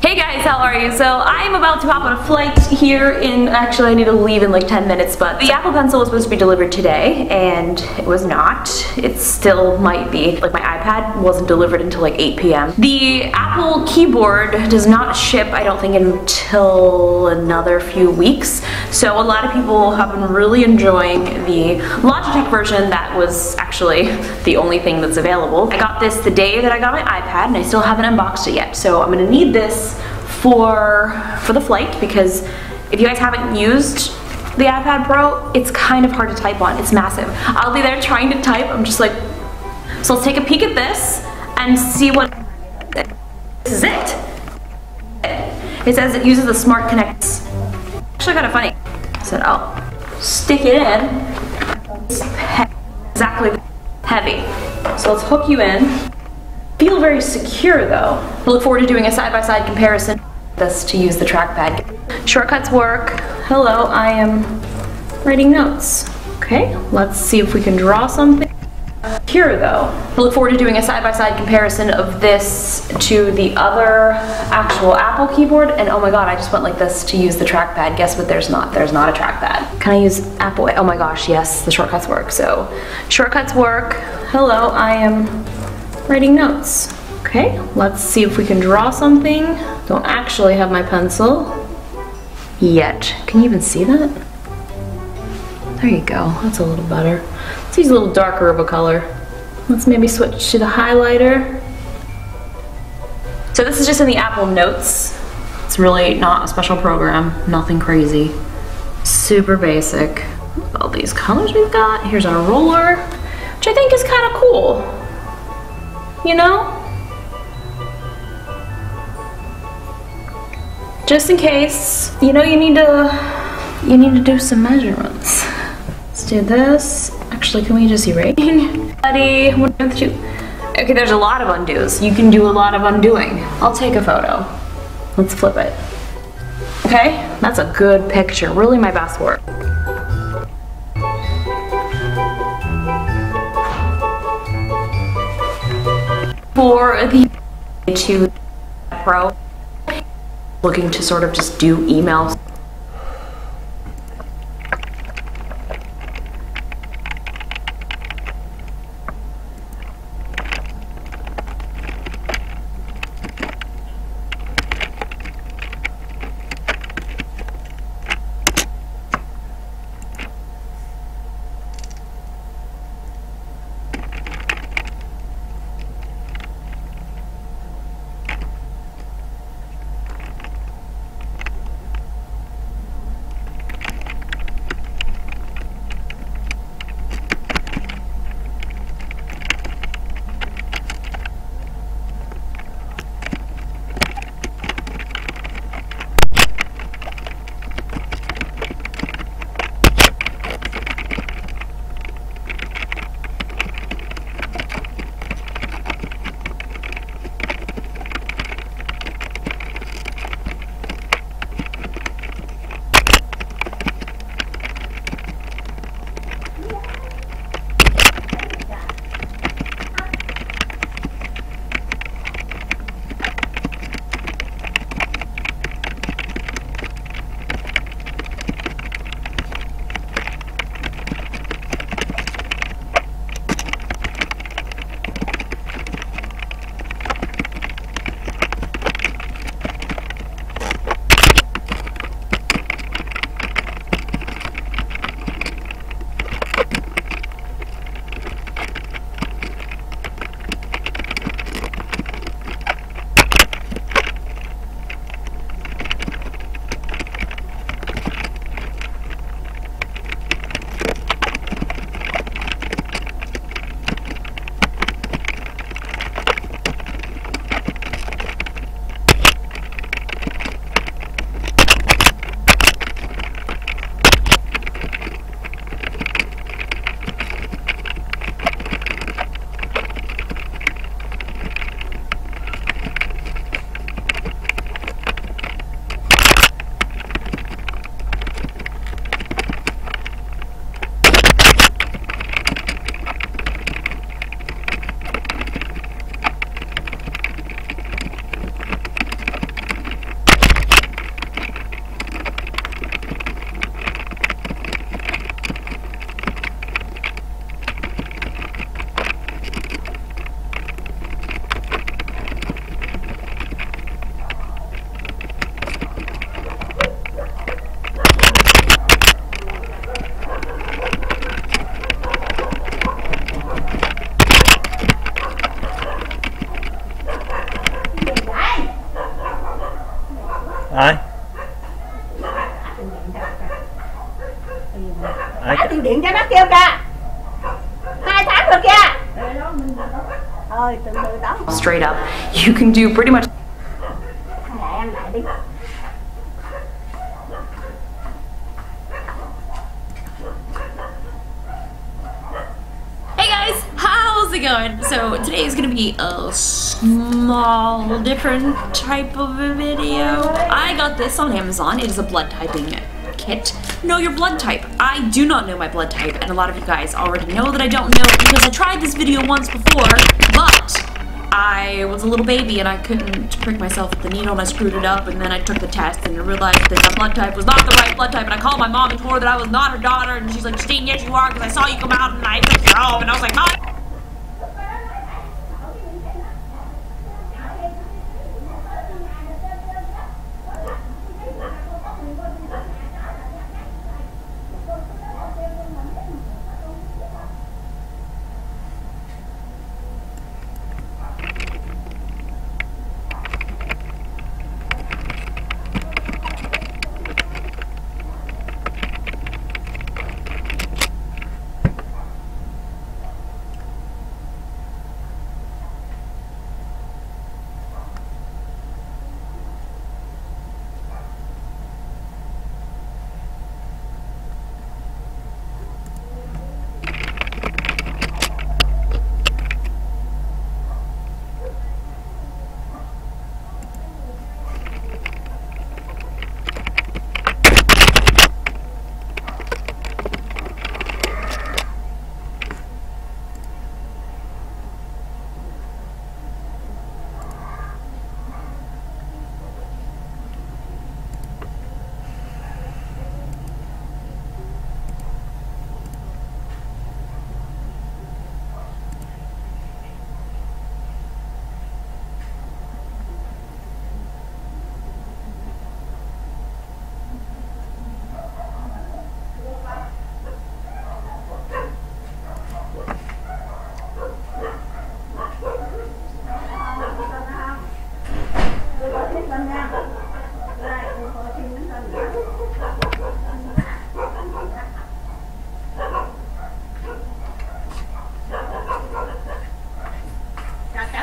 Hey guys, how are you? So I'm about to hop on a flight here in, actually I need to leave in like 10 minutes, but the Apple Pencil was supposed to be delivered today and it was not. It still might be. Like my iPad wasn't delivered until like 8 p.m. The Apple keyboard does not ship, I don't think, until another few weeks. So a lot of people have been really enjoying the Logitech version that was actually the only thing that's available. I got this the day that I got my iPad and I still haven't unboxed it yet. So I'm gonna need this for the flight, because if you guys haven't used the iPad Pro, it's kind of hard to type on. It's massive. I'll be there trying to type. I'm just like, so let's take a peek at this and see what this is it. It says it uses the Smart Connect. Actually kind of funny. So I'll stick it in. It's exactly heavy. So let's hook you in. Feel very secure though. I look forward to doing a side-by-side comparison. This to use the trackpad. Shortcuts work. Hello, I am writing notes. Okay, let's see if we can draw something. Here though, I look forward to doing a side-by-side comparison of this to the other actual Apple keyboard, and oh my god, I just went like this to use the trackpad. Guess what, there's not a trackpad. Can I use Apple? Oh my gosh, yes, the shortcuts work. So, shortcuts work. Hello, I am writing notes. Okay, let's see if we can draw something. Don't actually have my pencil yet. Can you even see that? There you go, that's a little better. Let's use a little darker of a color. Let's maybe switch to the highlighter. So this is just in the Apple Notes. It's really not a special program, nothing crazy. Super basic. All these colors we've got. Here's our ruler, which I think is kind of cool. You know? Just in case, you know, you need to do some measurements. Let's do this. Actually, can we just erase? Buddy, 1, 2. Okay, there's a lot of undos. You can do a lot of undoing. I'll take a photo. Let's flip it. Okay, that's a good picture. Really my best work. For the to Pro, looking to sort of just do emails. Ai? Ai? Trả tiền điện cho nó kêu kìa. 2 tháng rồi kìa. Thôi từ từ đó. Straight up, you can do pretty much. Mẹ em lại đi. Hey guys, how's it going? So today is gonna be a small, different type of a video. I got this on Amazon. It is a blood typing kit. Know your blood type. I do not know my blood type, and a lot of you guys already know that I don't know because I tried this video once before, but I was a little baby and I couldn't prick myself with the needle, and I screwed it up, and then I took the test and I realized that my blood type was not the right blood type, and I called my mom and told her that I was not her daughter, and she's like, Justine, yes you are, because I saw you come out and I took you home, and I was like, Mom.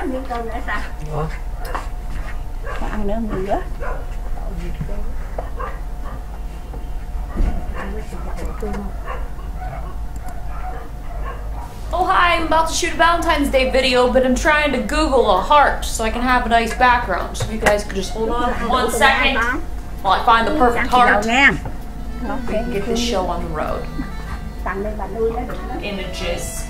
Miếng cơm nữa sao? Ủa? Có ăn nữa không nữa? Oh hi, I'm about to shoot a Valentine's Day video, but I'm trying to Google a heart so I can have a nice background. So if you guys could just hold on for 1 second while I find the perfect heart. We can get this show on the road. Images.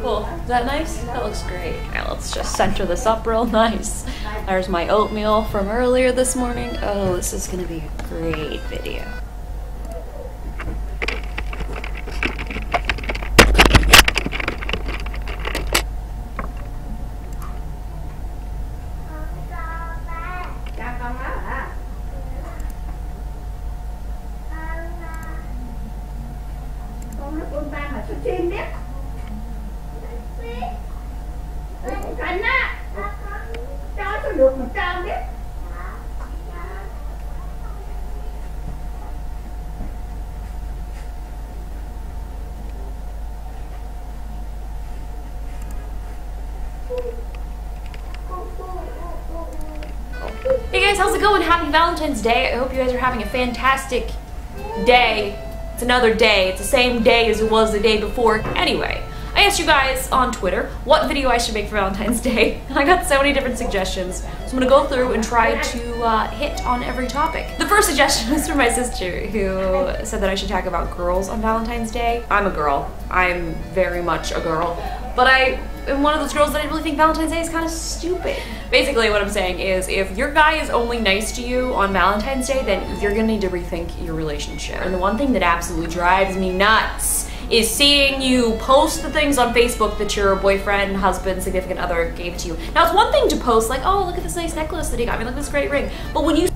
Cool. Is that nice? That looks great. Alright, let's just center this up real nice. There's my oatmeal from earlier this morning. Oh, this is gonna be a great video. Thành á, cho tôi được 100 biết. Hey guys, how's it going? Happy Valentine's Day. I hope you guys are having a fantastic day. It's another day. It's the same day as it was the day before. Anyway, I asked you guys on Twitter what video I should make for Valentine's Day. I got so many different suggestions, so I'm gonna go through and try to hit on every topic. The first suggestion was from my sister, who said that I should talk about girls on Valentine's Day. I'm a girl. I'm very much a girl. But I am one of those girls that I really think Valentine's Day is kind of stupid. Basically what I'm saying is, if your guy is only nice to you on Valentine's Day, then you're gonna need to rethink your relationship. And the one thing that absolutely drives me nuts is seeing you post the things on Facebook that your boyfriend, husband, significant other gave to you. Now, it's one thing to post like, oh, look at this nice necklace that he got me, look at this great ring. But when you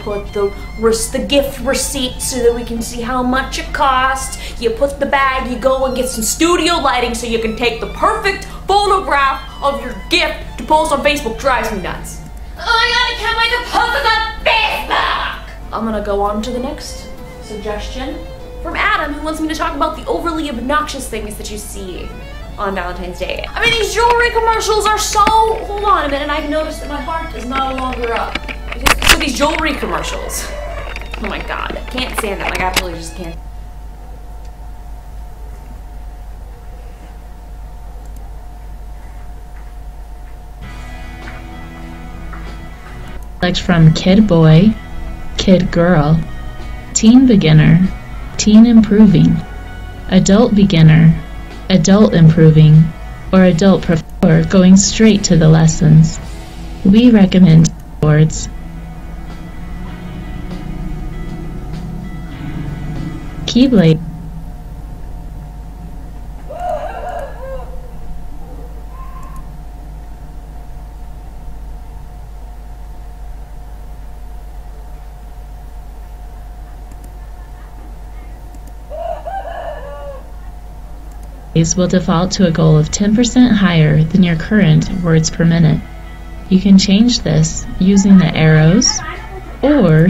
put the gift receipt so that we can see how much it cost, you put the bag, you go and get some studio lighting so you can take the perfect photograph of your gift to post on Facebook, drives me nuts. my god, I can't wait to post this on Facebook! I'm gonna go on to the next suggestion from Adam, who wants me to talk about the overly obnoxious things that you see on Valentine's Day. I mean, these jewelry commercials are so... Hold on a minute, I've noticed that my heart is no longer up. Because of these jewelry commercials. Oh my god, I can't stand that. Like, I absolutely just can't. Select from Kid Boy, Kid Girl, Teen Beginner, Teen Improving, Adult Beginner, Adult Improving, or Adult Prefer, going straight to the lessons. We recommend boards. Keyblade. Will default to a goal of 10% higher than your current words per minute. You can change this using the arrows or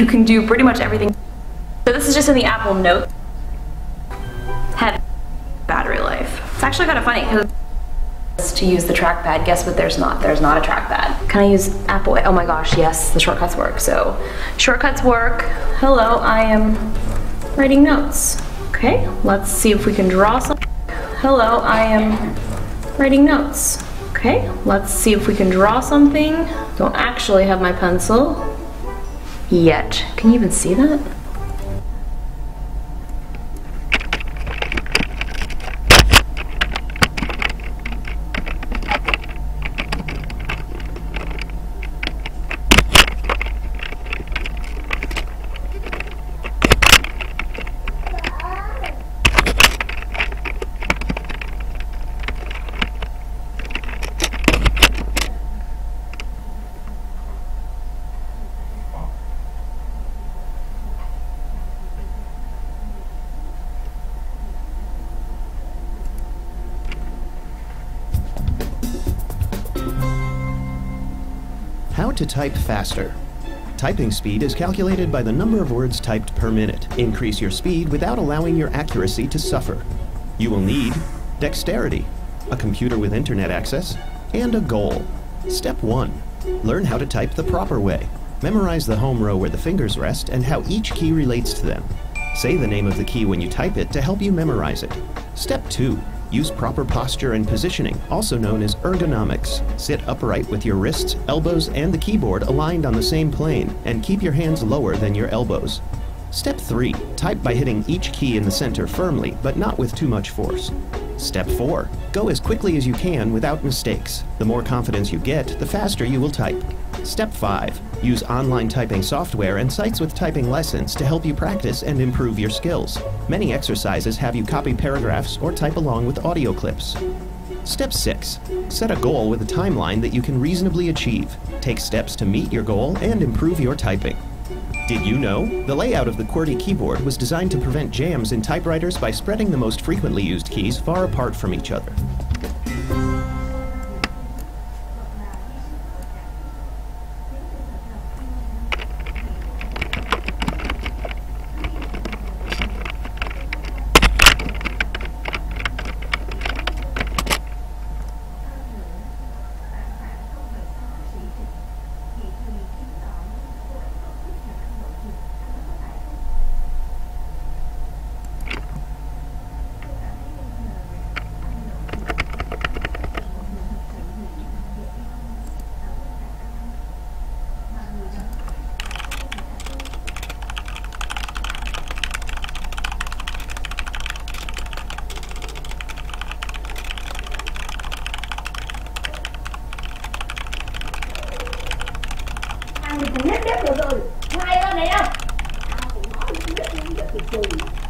You can do pretty much everything. So this is just in the Apple Note. Heavy battery life. It's actually kind of funny because to use the trackpad, guess what there's not? There's not a trackpad. Can I use Apple? Oh my gosh, yes, the shortcuts work. So shortcuts work. Hello, I am writing notes. Okay, let's see if we can draw something. Hello, I am writing notes. Okay, let's see if we can draw something. Don't actually have my pencil yet. Can you even see that? to type faster. Typing speed is calculated by the number of words typed per minute. Increase your speed without allowing your accuracy to suffer. You will need dexterity, a computer with internet access, and a goal. Step 1. Learn how to type the proper way. Memorize the home row where the fingers rest and how each key relates to them. Say the name of the key when you type it to help you memorize it. Step 2. Use proper posture and positioning, also known as ergonomics. Sit upright with your wrists, elbows, and the keyboard aligned on the same plane, and keep your hands lower than your elbows. Step 3. Type by hitting each key in the center firmly, but not with too much force. Step 4. Go as quickly as you can without mistakes. The more confidence you get, the faster you will type. Step 5. Use online typing software and sites with typing lessons to help you practice and improve your skills. Many exercises have you copy paragraphs or type along with audio clips. Step 6. Set a goal with a timeline that you can reasonably achieve. Take steps to meet your goal and improve your typing. Did you know? The layout of the QWERTY keyboard was designed to prevent jams in typewriters by spreading the most frequently used keys far apart from each other. Thằng này còn nhất được rồi. Hai con này đâu? Tao cũng nói nhất tuyệt vời.